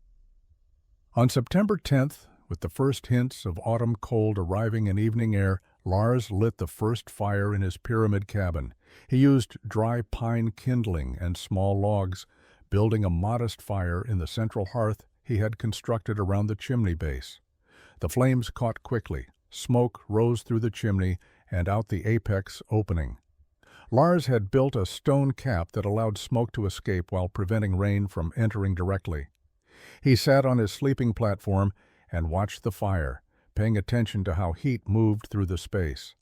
On September 10th, with the first hints of autumn cold arriving in evening air, Lars lit the first fire in his pyramid cabin. He used dry pine kindling and small logs, building a modest fire in the central hearth he had constructed around the chimney base. The flames caught quickly. Smoke rose through the chimney and out the apex opening. Lars had built a stone cap that allowed smoke to escape while preventing rain from entering directly. He sat on his sleeping platform and watched the fire, paying attention to how heat moved through the space.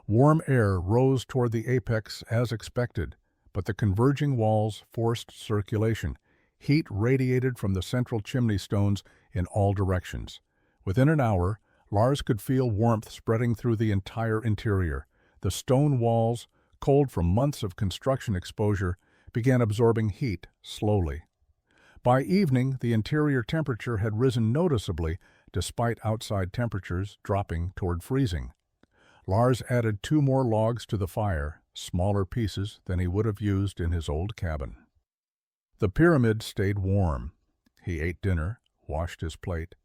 Warm air rose toward the apex as expected, but the converging walls forced circulation. Heat radiated from the central chimney stones in all directions. Within an hour, Lars could feel warmth spreading through the entire interior. The stone walls, cold from months of construction exposure, began absorbing heat slowly. By evening, the interior temperature had risen noticeably, despite outside temperatures dropping toward freezing. Lars added 2 more logs to the fire, smaller pieces than he would have used in his old cabin. The pyramid stayed warm. He ate dinner, washed his plate,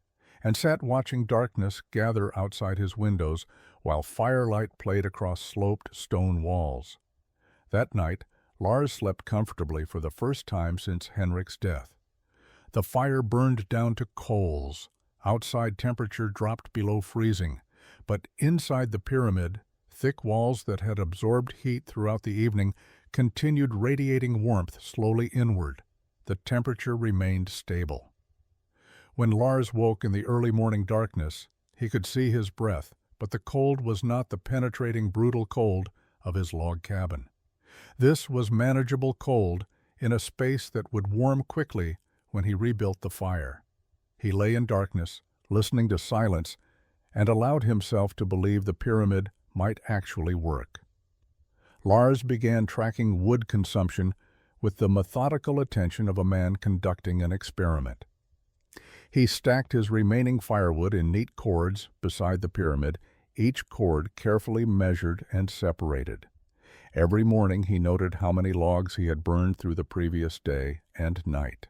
and sat watching darkness gather outside his windows while firelight played across sloped stone walls. That night, Lars slept comfortably for the first time since Henrik's death. The fire burned down to coals. Outside temperature dropped below freezing, but inside the pyramid, thick walls that had absorbed heat throughout the evening continued radiating warmth slowly inward. The temperature remained stable. When Lars woke in the early morning darkness, he could see his breath, but the cold was not the penetrating, brutal cold of his log cabin. This was manageable cold in a space that would warm quickly when he rebuilt the fire. He lay in darkness, listening to silence, and allowed himself to believe the pyramid might actually work. Lars began tracking wood consumption with the methodical attention of a man conducting an experiment. He stacked his remaining firewood in neat cords beside the pyramid, each cord carefully measured and separated. Every morning he noted how many logs he had burned through the previous day and night.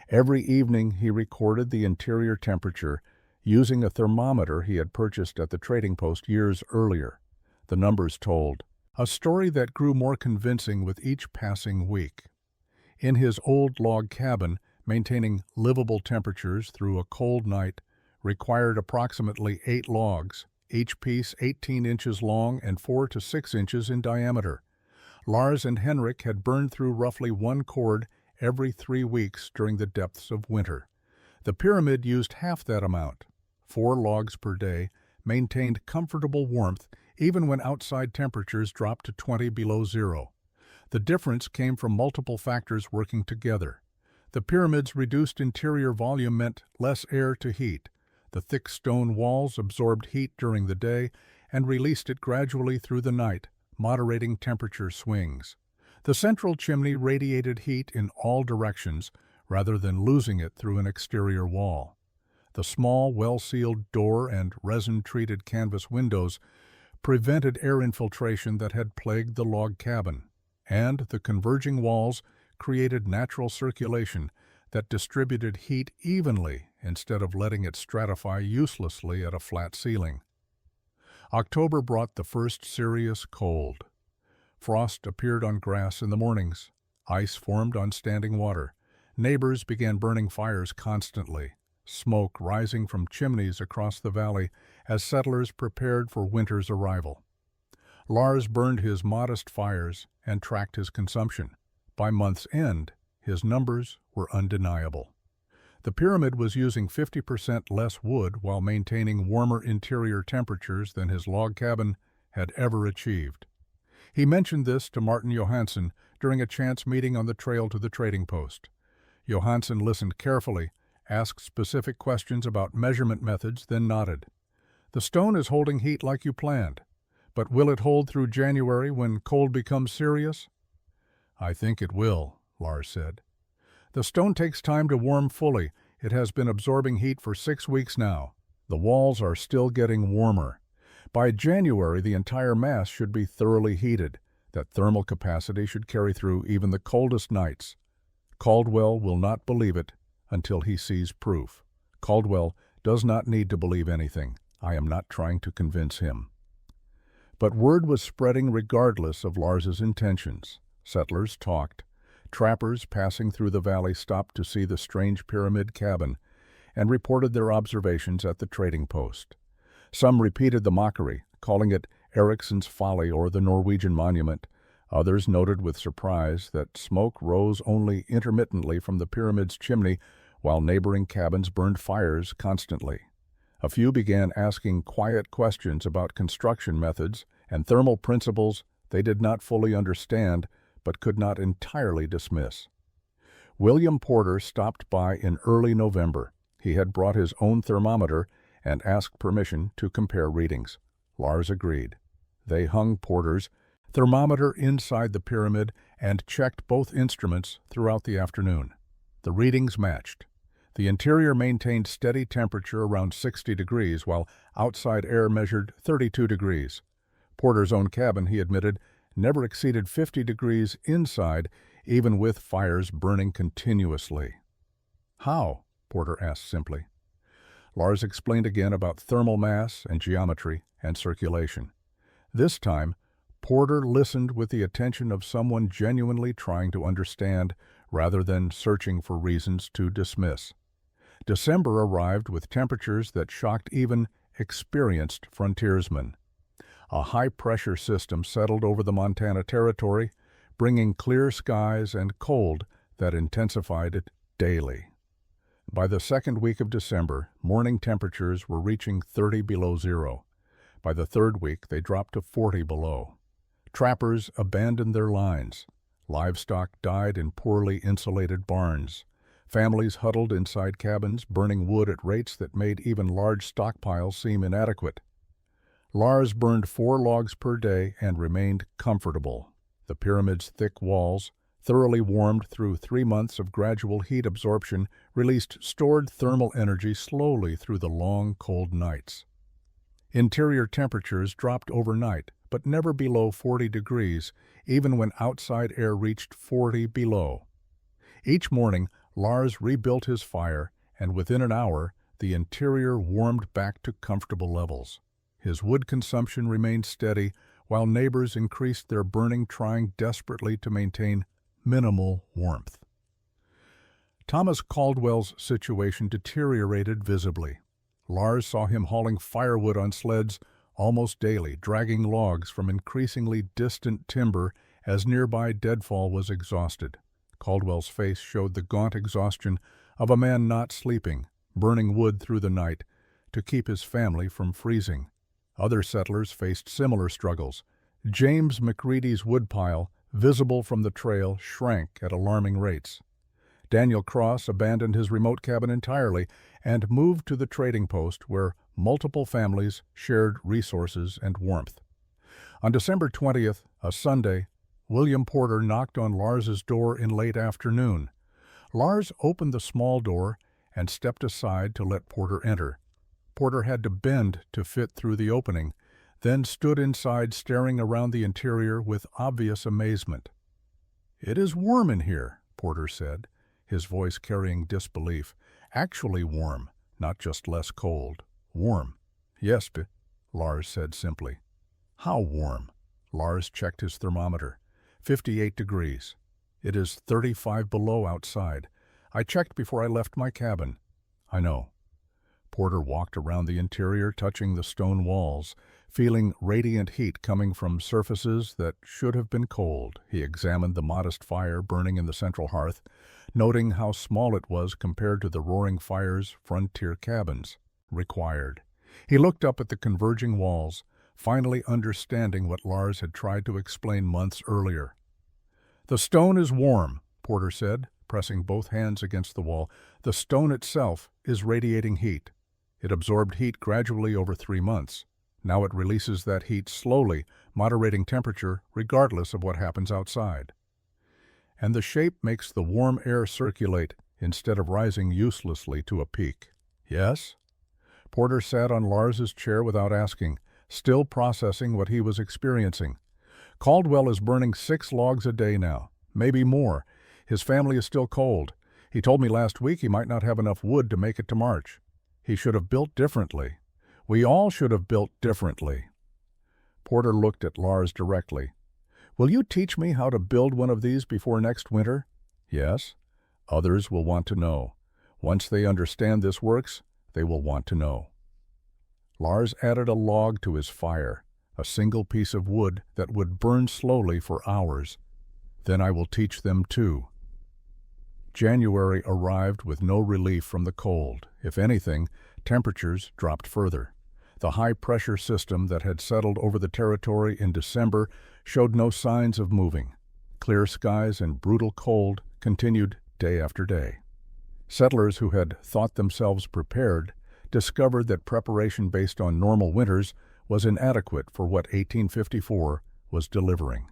Every evening he recorded the interior temperature using a thermometer he had purchased at the trading post years earlier. The numbers told a story that grew more convincing with each passing week. In his old log cabin, maintaining livable temperatures through a cold night required approximately 8 logs, each piece 18 inches long and 4 to 6 inches in diameter. Lars and Henrik had burned through roughly 1 cord every 3 weeks during the depths of winter. The pyramid used half that amount. 4 logs per day maintained comfortable warmth even when outside temperatures dropped to 20 below zero. The difference came from multiple factors working together. The pyramid's reduced interior volume meant less air to heat. The thick stone walls absorbed heat during the day and released it gradually through the night, moderating temperature swings. The central chimney radiated heat in all directions rather than losing it through an exterior wall. The small, well-sealed door and resin-treated canvas windows prevented air infiltration that had plagued the log cabin, and the converging walls created natural circulation that distributed heat evenly instead of letting it stratify uselessly at a flat ceiling. October brought the first serious cold. Frost appeared on grass in the mornings. Ice formed on standing water. Neighbors began burning fires constantly, smoke rising from chimneys across the valley as settlers prepared for winter's arrival. Lars burned his modest fires and tracked his consumption. By month's end, his numbers were undeniable. The pyramid was using 50% less wood while maintaining warmer interior temperatures than his log cabin had ever achieved. He mentioned this to Martin Johansson during a chance meeting on the trail to the trading post. Johansson listened carefully, asked specific questions about measurement methods, then nodded. "The stone is holding heat like you planned, but will it hold through January when cold becomes serious?" "I think it will," Lars said. "The stone takes time to warm fully. It has been absorbing heat for 6 weeks now. The walls are still getting warmer. By January, the entire mass should be thoroughly heated. That thermal capacity should carry through even the coldest nights. Caldwell will not believe it until he sees proof. Caldwell does not need to believe anything. I am not trying to convince him." But word was spreading regardless of Lars's intentions. Settlers talked. Trappers passing through the valley stopped to see the strange pyramid cabin and reported their observations at the trading post. Some repeated the mockery, calling it Eriksson's Folly or the Norwegian monument. Others noted with surprise that smoke rose only intermittently from the pyramid's chimney while neighboring cabins burned fires constantly. A few began asking quiet questions about construction methods and thermal principles they did not fully understand but could not entirely dismiss. William Porter stopped by in early November. He had brought his own thermometer and asked permission to compare readings. Lars agreed. They hung Porter's thermometer inside the pyramid and checked both instruments throughout the afternoon. The readings matched. The interior maintained steady temperature around 60 degrees, while outside air measured 32 degrees. Porter's own cabin, he admitted, never exceeded 50 degrees inside, even with fires burning continuously. "How?" Porter asked simply. Lars explained again about thermal mass and geometry and circulation. This time, Porter listened with the attention of someone genuinely trying to understand rather than searching for reasons to dismiss. December arrived with temperatures that shocked even experienced frontiersmen. A high-pressure system settled over the Montana Territory, bringing clear skies and cold that intensified it daily. By the second week of December, morning temperatures were reaching 30 below zero. By the third week, they dropped to 40 below. Trappers abandoned their lines. Livestock died in poorly insulated barns. Families huddled inside cabins, burning wood at rates that made even large stockpiles seem inadequate. Lars burned 4 logs per day and remained comfortable. The pyramid's thick walls, thoroughly warmed through 3 months of gradual heat absorption, released stored thermal energy slowly through the long, cold nights. Interior temperatures dropped overnight, but never below 40 degrees, even when outside air reached 40 below. Each morning, Lars rebuilt his fire, and within an hour, the interior warmed back to comfortable levels. His wood consumption remained steady, while neighbors increased their burning, trying desperately to maintain minimal warmth. Thomas Caldwell's situation deteriorated visibly. Lars saw him hauling firewood on sleds almost daily, dragging logs from increasingly distant timber as nearby deadfall was exhausted. Caldwell's face showed the gaunt exhaustion of a man not sleeping, burning wood through the night to keep his family from freezing. Other settlers faced similar struggles. James McCready's woodpile, visible from the trail, shrank at alarming rates. Daniel Cross abandoned his remote cabin entirely and moved to the trading post where multiple families shared resources and warmth. On December 20th, a Sunday, William Porter knocked on Lars's door in late afternoon. Lars opened the small door and stepped aside to let Porter enter. Porter had to bend to fit through the opening, then stood inside staring around the interior with obvious amazement. "It is warm in here," Porter said, his voice carrying disbelief. "Actually warm, not just less cold. Warm." "Yes, Lars said simply. "How warm?" Lars checked his thermometer. 58 degrees. "It is 35 below outside. I checked before I left my cabin." "I know." Porter walked around the interior, touching the stone walls, feeling radiant heat coming from surfaces that should have been cold. He examined the modest fire burning in the central hearth, noting how small it was compared to the roaring fires frontier cabins required. He looked up at the converging walls, finally understanding what Lars had tried to explain months earlier. "The stone is warm," Porter said, pressing both hands against the wall. "The stone itself is radiating heat. It absorbed heat gradually over 3 months. Now it releases that heat slowly, moderating temperature regardless of what happens outside. And the shape makes the warm air circulate instead of rising uselessly to a peak." "Yes?" Porter sat on Lars's chair without asking, still processing what he was experiencing. "Caldwell is burning 6 logs a day now, maybe more. His family is still cold. He told me last week he might not have enough wood to make it to March. He should have built differently. We all should have built differently." Porter looked at Lars directly. "Will you teach me how to build one of these before next winter?" "Yes. Others will want to know. Once they understand this works, they will want to know." Lars added a log to his fire, a single piece of wood that would burn slowly for hours. "Then I will teach them too." January arrived with no relief from the cold. If anything, temperatures dropped further. The high-pressure system that had settled over the territory in December showed no signs of moving. Clear skies and brutal cold continued day after day. Settlers who had thought themselves prepared discovered that preparation based on normal winters was inadequate for what 1854 was delivering.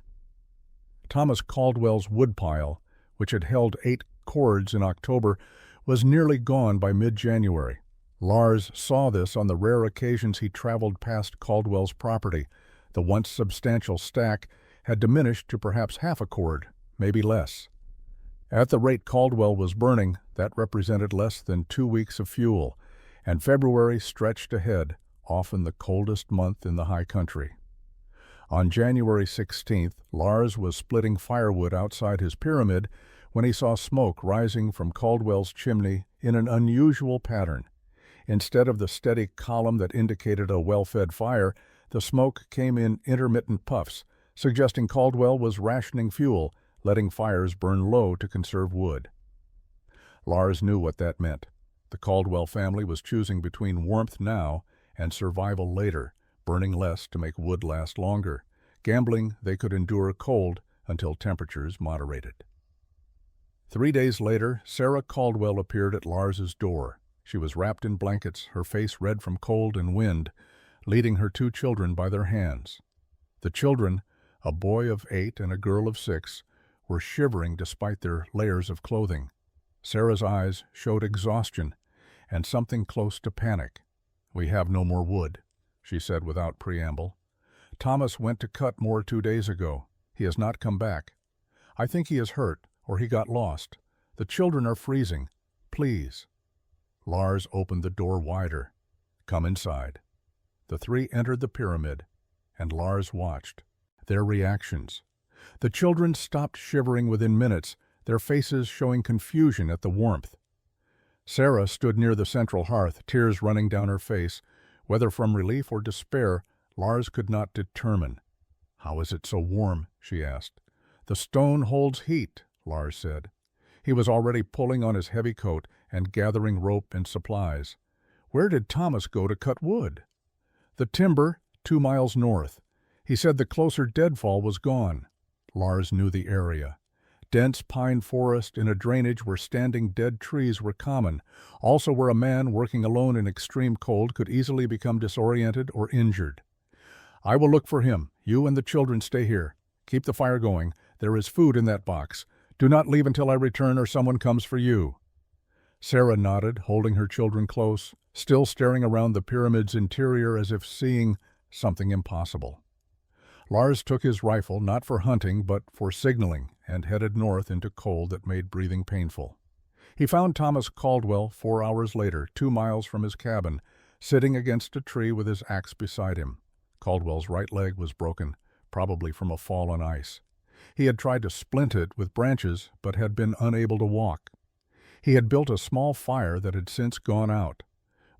Thomas Caldwell's woodpile, which had held 8 cords in October, was nearly gone by mid-January. Lars saw this on the rare occasions he traveled past Caldwell's property. The once substantial stack had diminished to perhaps half a cord, maybe less. At the rate Caldwell was burning, that represented less than 2 weeks of fuel, and February stretched ahead, often the coldest month in the high country. On January 16th, Lars was splitting firewood outside his pyramid when he saw smoke rising from Caldwell's chimney in an unusual pattern. Instead of the steady column that indicated a well-fed fire, the smoke came in intermittent puffs, suggesting Caldwell was rationing fuel, letting fires burn low to conserve wood. Lars knew what that meant. The Caldwell family was choosing between warmth now and survival later, burning less to make wood last longer, gambling they could endure cold until temperatures moderated. 3 days later, Sarah Caldwell appeared at Lars's door. She was wrapped in blankets, her face red from cold and wind, leading her 2 children by their hands. The children, a boy of 8 and a girl of 6, were shivering despite their layers of clothing. Sarah's eyes showed exhaustion and something close to panic. "We have no more wood," she said without preamble. "Thomas went to cut more 2 days ago. He has not come back. I think he is hurt, or he got lost. The children are freezing. Please." Lars opened the door wider. "Come inside." The three entered the pyramid, and Lars watched. Their reactions. The children stopped shivering within minutes, their faces showing confusion at the warmth. Sarah stood near the central hearth, tears running down her face. Whether from relief or despair, Lars could not determine. "How is it so warm?" she asked. "The stone holds heat," Lars said. He was already pulling on his heavy coat and gathering rope and supplies. "Where did Thomas go to cut wood?" "The timber, 2 miles north. He said the closer deadfall was gone." Lars knew the area. Dense pine forest in a drainage where standing dead trees were common, also where a man working alone in extreme cold could easily become disoriented or injured. "I will look for him. You and the children stay here. Keep the fire going. There is food in that box. Do not leave until I return or someone comes for you." Sarah nodded, holding her children close, still staring around the pyramid's interior as if seeing something impossible. Lars took his rifle, not for hunting, but for signaling, and headed north into cold that made breathing painful. He found Thomas Caldwell 4 hours later, 2 miles from his cabin, sitting against a tree with his axe beside him. Caldwell's right leg was broken, probably from a fall on ice. He had tried to splint it with branches, but had been unable to walk. He had built a small fire that had since gone out.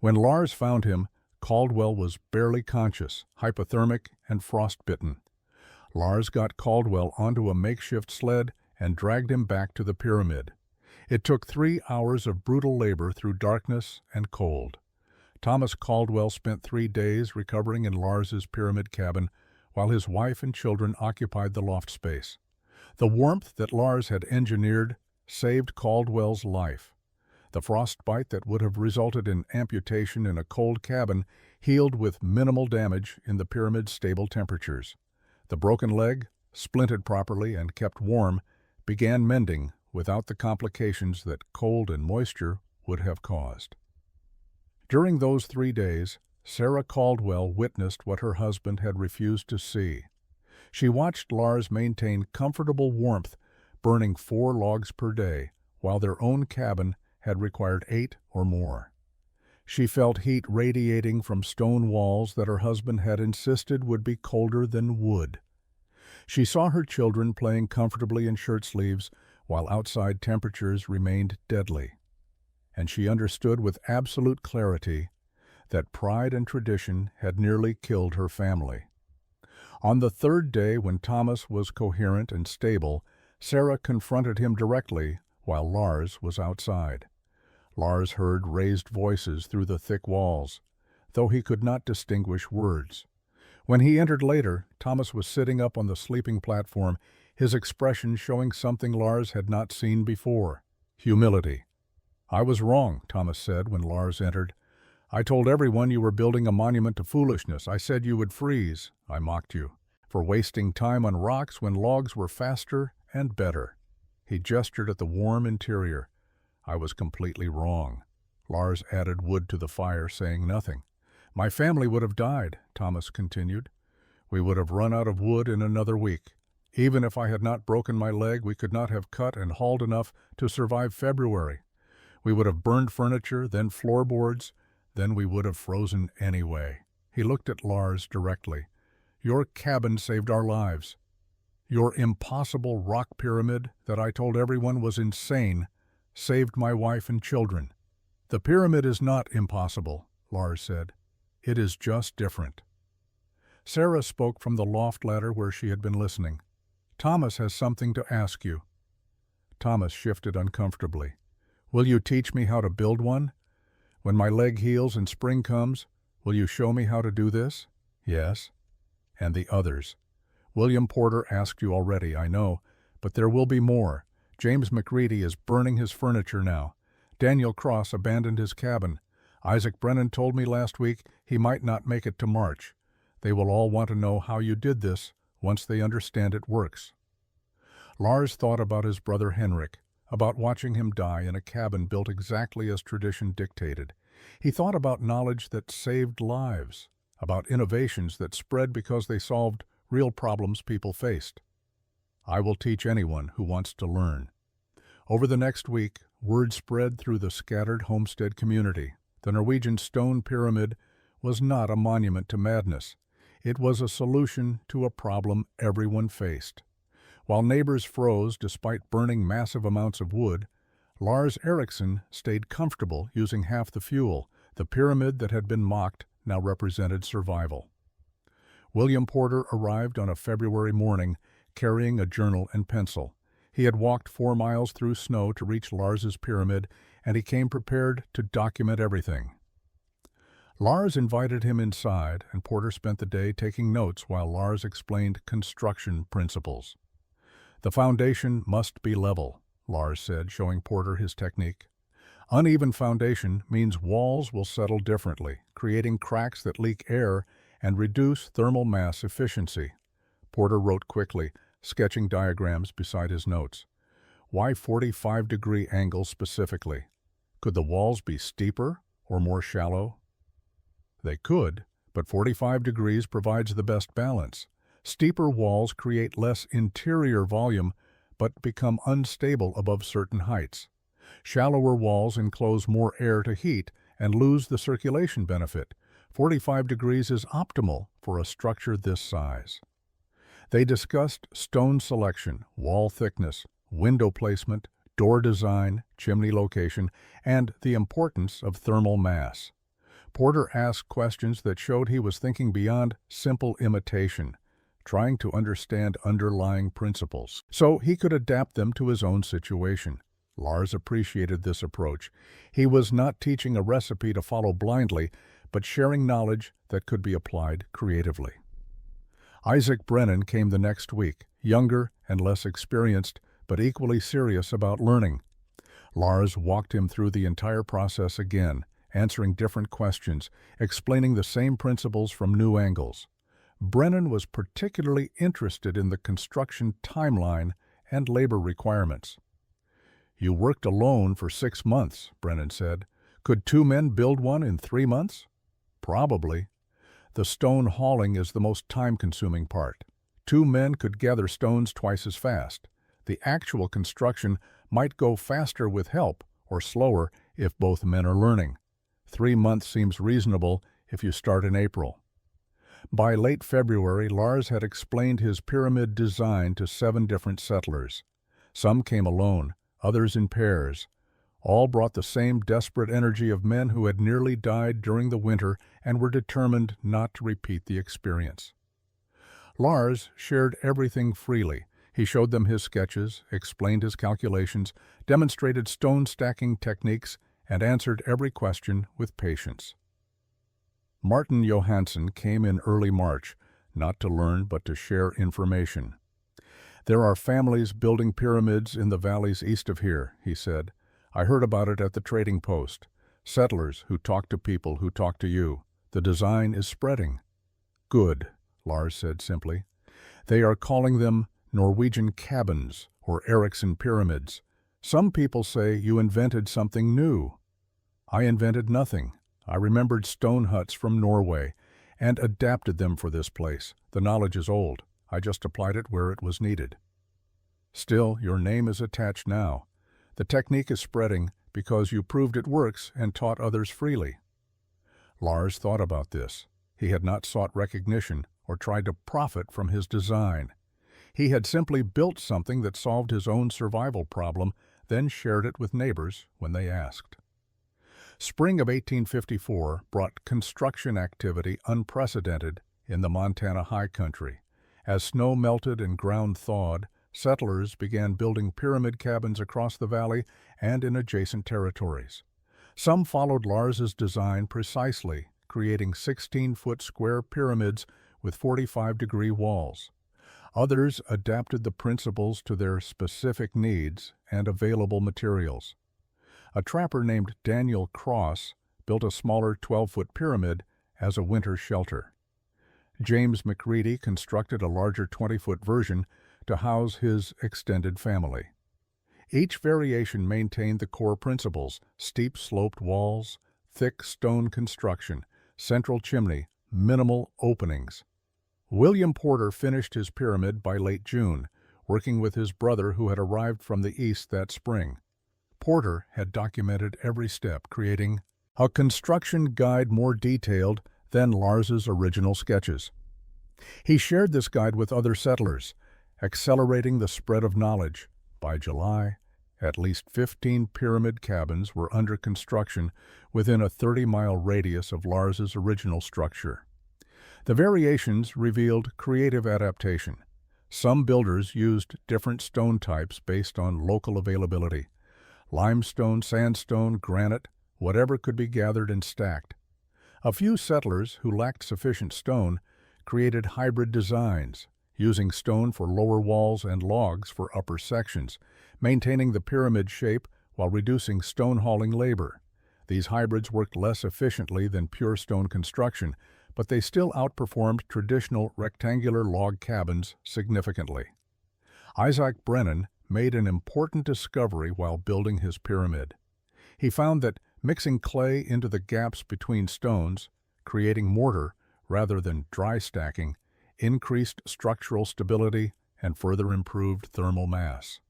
When Lars found him, Caldwell was barely conscious, hypothermic and frostbitten. Lars got Caldwell onto a makeshift sled and dragged him back to the pyramid. It took 3 hours of brutal labor through darkness and cold. Thomas Caldwell spent 3 days recovering in Lars's pyramid cabin, while his wife and children occupied the loft space. The warmth that Lars had engineered saved Caldwell's life. The frostbite that would have resulted in amputation in a cold cabin healed with minimal damage in the pyramid's stable temperatures. The broken leg, splinted properly and kept warm, began mending without the complications that cold and moisture would have caused. During those 3 days, Sarah Caldwell witnessed what her husband had refused to see. She watched Lars maintain comfortable warmth, burning 4 logs per day, while their own cabin had required 8 or more. She felt heat radiating from stone walls that her husband had insisted would be colder than wood. She saw her children playing comfortably in shirt sleeves while outside temperatures remained deadly. And she understood with absolute clarity that pride and tradition had nearly killed her family. On the 3rd day, when Thomas was coherent and stable, Sarah confronted him directly while Lars was outside. Lars heard raised voices through the thick walls, though he could not distinguish words. When he entered later, Thomas was sitting up on the sleeping platform, his expression showing something Lars had not seen before: humility. "I was wrong," Thomas said when Lars entered. "I told everyone you were building a monument to foolishness. I said you would freeze. I mocked you for wasting time on rocks when logs were faster and better." He gestured at the warm interior. "I was completely wrong." Lars added wood to the fire, saying nothing. "My family would have died," Thomas continued. "We would have run out of wood in another week. Even if I had not broken my leg, we could not have cut and hauled enough to survive February. We would have burned furniture, then floorboards, then we would have frozen anyway." He looked at Lars directly. "Your cabin saved our lives. Your impossible rock pyramid that I told everyone was insane saved my wife and children." "The pyramid is not impossible," Lars said. "It is just different." Sarah spoke from the loft ladder where she had been listening. "Thomas has something to ask you." Thomas shifted uncomfortably. "Will you teach me how to build one? When my leg heals and spring comes, will you show me how to do this?" "Yes." "And the others? William Porter asked you already, I know, but there will be more. James McReady is burning his furniture now. Daniel Cross abandoned his cabin. Isaac Brennan told me last week he might not make it to March. They will all want to know how you did this once they understand it works." Lars thought about his brother Henrik, about watching him die in a cabin built exactly as tradition dictated. He thought about knowledge that saved lives, about innovations that spread because they solved real problems people faced. I will teach anyone who wants to learn. Over the next week, word spread through the scattered homestead community. The Norwegian stone pyramid was not a monument to madness. It was a solution to a problem everyone faced. While neighbors froze despite burning massive amounts of wood, Lars Eriksson stayed comfortable using half the fuel. The pyramid that had been mocked now represented survival. William Porter arrived on a February morning carrying a journal and pencil. He had walked 4 miles through snow to reach Lars's pyramid, and he came prepared to document everything. Lars invited him inside, and Porter spent the day taking notes while Lars explained construction principles. The foundation must be level, Lars said, showing Porter his technique. Uneven foundation means walls will settle differently, creating cracks that leak air and reduce thermal mass efficiency. Porter wrote quickly, sketching diagrams beside his notes. Why 45-degree angle specifically? Could the walls be steeper or more shallow? They could, but 45 degrees provides the best balance. Steeper walls create less interior volume but become unstable above certain heights. Shallower walls enclose more air to heat and lose the circulation benefit. 45 degrees is optimal for a structure this size. They discussed stone selection, wall thickness, window placement, door design, chimney location, and the importance of thermal mass. Porter asked questions that showed he was thinking beyond simple imitation, trying to understand underlying principles, so he could adapt them to his own situation. Lars appreciated this approach. He was not teaching a recipe to follow blindly, but sharing knowledge that could be applied creatively. Isaac Brennan came the next week, younger and less experienced, but equally serious about learning. Lars walked him through the entire process again, answering different questions, explaining the same principles from new angles. Brennan was particularly interested in the construction timeline and labor requirements. "You worked alone for 6 months," Brennan said. "Could 2 men build one in 3 months?" "Probably. The stone hauling is the most time-consuming part. 2 men could gather stones twice as fast. The actual construction might go faster with help or slower if both men are learning. 3 months seems reasonable if you start in April." By late February, Lars had explained his pyramid design to 7 different settlers. Some came alone, others in pairs. All brought the same desperate energy of men who had nearly died during the winter and were determined not to repeat the experience. Lars shared everything freely. He showed them his sketches, explained his calculations, demonstrated stone stacking techniques, and answered every question with patience. Martin Johansson came in early March, not to learn but to share information. "There are families building pyramids in the valleys east of here," he said. "I heard about it at the trading post. Settlers who talk to people who talk to you. The design is spreading." "Good," Lars said simply. "They are calling them Norwegian cabins or Eriksson pyramids. Some people say you invented something new." "I invented nothing. I remembered stone huts from Norway and adapted them for this place. The knowledge is old. I just applied it where it was needed." "Still, your name is attached now. The technique is spreading because you proved it works and taught others freely." Lars thought about this. He had not sought recognition or tried to profit from his design. He had simply built something that solved his own survival problem, then shared it with neighbors when they asked. Spring of 1854 brought construction activity unprecedented in the Montana high country. As snow melted and ground thawed, settlers began building pyramid cabins across the valley and in adjacent territories. Some followed Lars's design precisely, creating 16-foot square pyramids with 45-degree walls. Others adapted the principles to their specific needs and available materials. A trapper named Daniel Cross built a smaller 12-foot pyramid as a winter shelter. James McCready constructed a larger 20-foot version to house his extended family. Each variation maintained the core principles: steep sloped walls, thick stone construction, central chimney, minimal openings. William Porter finished his pyramid by late June, working with his brother who had arrived from the east that spring. Porter had documented every step, creating a construction guide more detailed than Lars's original sketches. He shared this guide with other settlers, accelerating the spread of knowledge. By July, at least 15 pyramid cabins were under construction within a 30-mile radius of Lars's original structure. The variations revealed creative adaptation. Some builders used different stone types based on local availability: limestone, sandstone, granite, whatever could be gathered and stacked. A few settlers who lacked sufficient stone created hybrid designs, using stone for lower walls and logs for upper sections, maintaining the pyramid shape while reducing stone hauling labor. These hybrids worked less efficiently than pure stone construction, but they still outperformed traditional rectangular log cabins significantly. Isaac Brennan made an important discovery while building his pyramid. He found that mixing clay into the gaps between stones, creating mortar rather than dry stacking, increased structural stability and further improved thermal mass.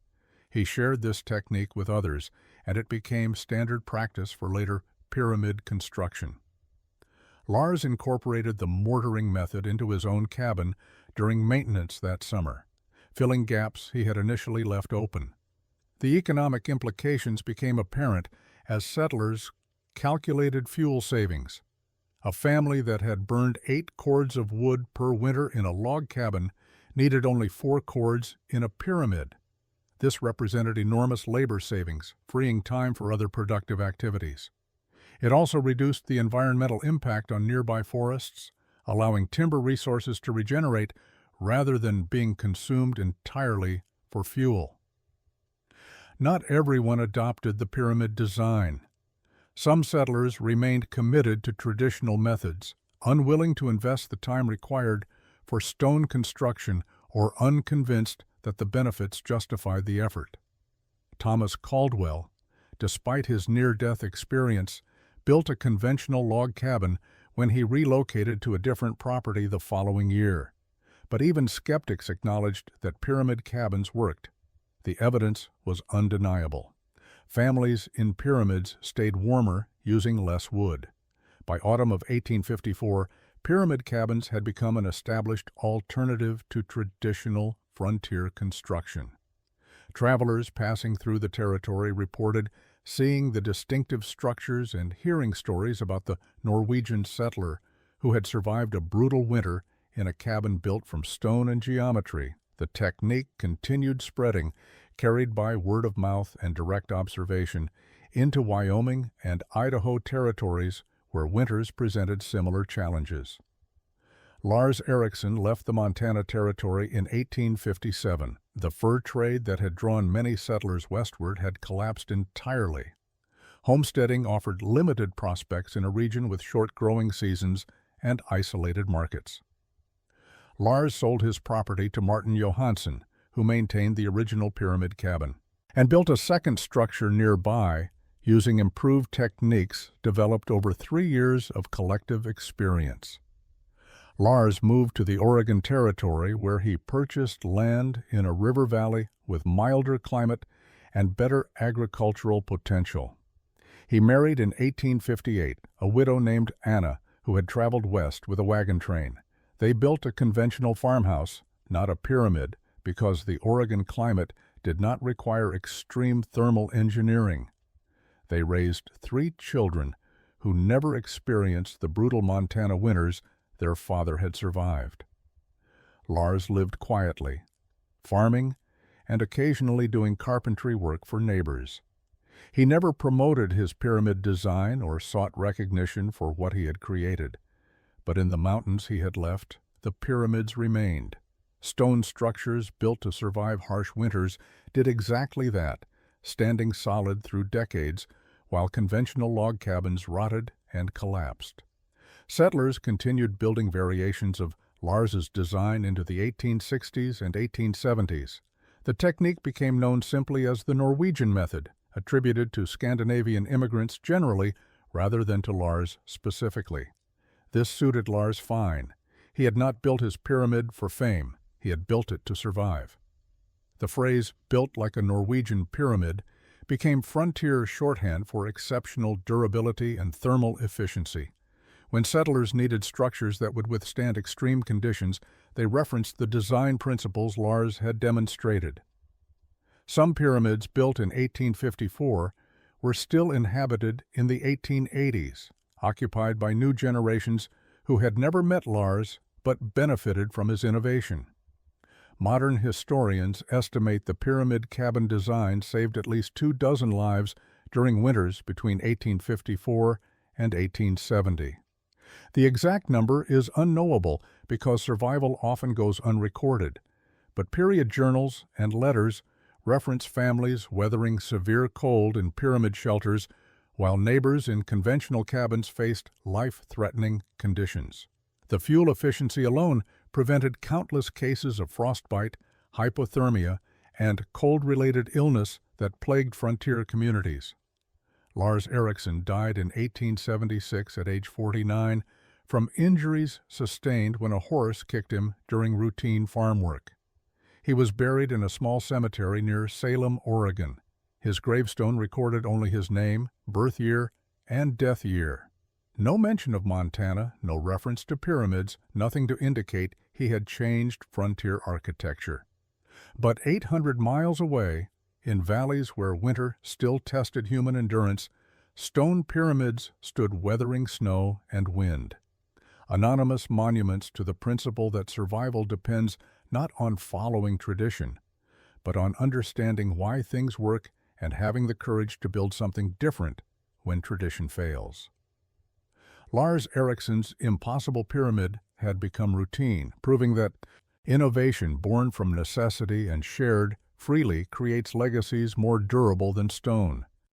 He shared this technique with others, and it became standard practice for later pyramid construction. Lars incorporated the mortaring method into his own cabin during maintenance that summer, filling gaps he had initially left open. The economic implications became apparent as settlers calculated fuel savings. A family that had burned 8 cords of wood per winter in a log cabin needed only 4 cords in a pyramid. This represented enormous labor savings, freeing time for other productive activities. It also reduced the environmental impact on nearby forests, allowing timber resources to regenerate rather than being consumed entirely for fuel. Not everyone adopted the pyramid design. Some settlers remained committed to traditional methods, unwilling to invest the time required for stone construction or unconvinced that the benefits justified the effort. Thomas Caldwell, despite his near-death experience, built a conventional log cabin when he relocated to a different property the following year. But even skeptics acknowledged that pyramid cabins worked. The evidence was undeniable. Families in pyramids stayed warmer using less wood. By autumn of 1854, pyramid cabins had become an established alternative to traditional frontier construction. Travelers passing through the territory reported seeing the distinctive structures and hearing stories about the Norwegian settler who had survived a brutal winter in a cabin built from stone and geometry. The technique continued spreading, carried by word of mouth and direct observation, into Wyoming and Idaho territories where winters presented similar challenges. Lars Erickson left the Montana Territory in 1857. The fur trade that had drawn many settlers westward had collapsed entirely. Homesteading offered limited prospects in a region with short growing seasons and isolated markets. Lars sold his property to Martin Johansson, who maintained the original pyramid cabin, and built a second structure nearby using improved techniques developed over 3 years of collective experience. Lars moved to the Oregon Territory, where he purchased land in a river valley with milder climate and better agricultural potential. He married in 1858 a widow named Anna, who had traveled west with a wagon train. They built a conventional farmhouse, not a pyramid, because the Oregon climate did not require extreme thermal engineering. They raised 3 children who never experienced the brutal Montana winters their father had survived. Lars lived quietly, farming and occasionally doing carpentry work for neighbors. He never promoted his pyramid design or sought recognition for what he had created. But in the mountains he had left, the pyramids remained. Stone structures built to survive harsh winters did exactly that, standing solid through decades, while conventional log cabins rotted and collapsed. Settlers continued building variations of Lars's design into the 1860s and 1870s. The technique became known simply as the Norwegian method, attributed to Scandinavian immigrants generally rather than to Lars specifically. This suited Lars fine. He had not built his pyramid for fame. He had built it to survive. The phrase, "built like a Norwegian pyramid," became frontier shorthand for exceptional durability and thermal efficiency. When settlers needed structures that would withstand extreme conditions, they referenced the design principles Lars had demonstrated. Some pyramids built in 1854 were still inhabited in the 1880s, occupied by new generations who had never met Lars but benefited from his innovation. Modern historians estimate the pyramid cabin design saved at least 24 lives during winters between 1854 and 1870. The exact number is unknowable because survival often goes unrecorded, but period journals and letters reference families weathering severe cold in pyramid shelters while neighbors in conventional cabins faced life-threatening conditions. The fuel efficiency alone prevented countless cases of frostbite, hypothermia, and cold-related illness that plagued frontier communities. Lars Eriksson died in 1876 at age 49 from injuries sustained when a horse kicked him during routine farm work. He was buried in a small cemetery near Salem, Oregon. His gravestone recorded only his name, birth year, and death year. No mention of Montana, no reference to pyramids, nothing to indicate he had changed frontier architecture. But 800 miles away, in valleys where winter still tested human endurance, stone pyramids stood weathering snow and wind. Anonymous monuments to the principle that survival depends not on following tradition, but on understanding why things work and having the courage to build something different when tradition fails. Lars Eriksson's impossible pyramid had become routine, proving that innovation born from necessity and shared freely creates legacies more durable than stone.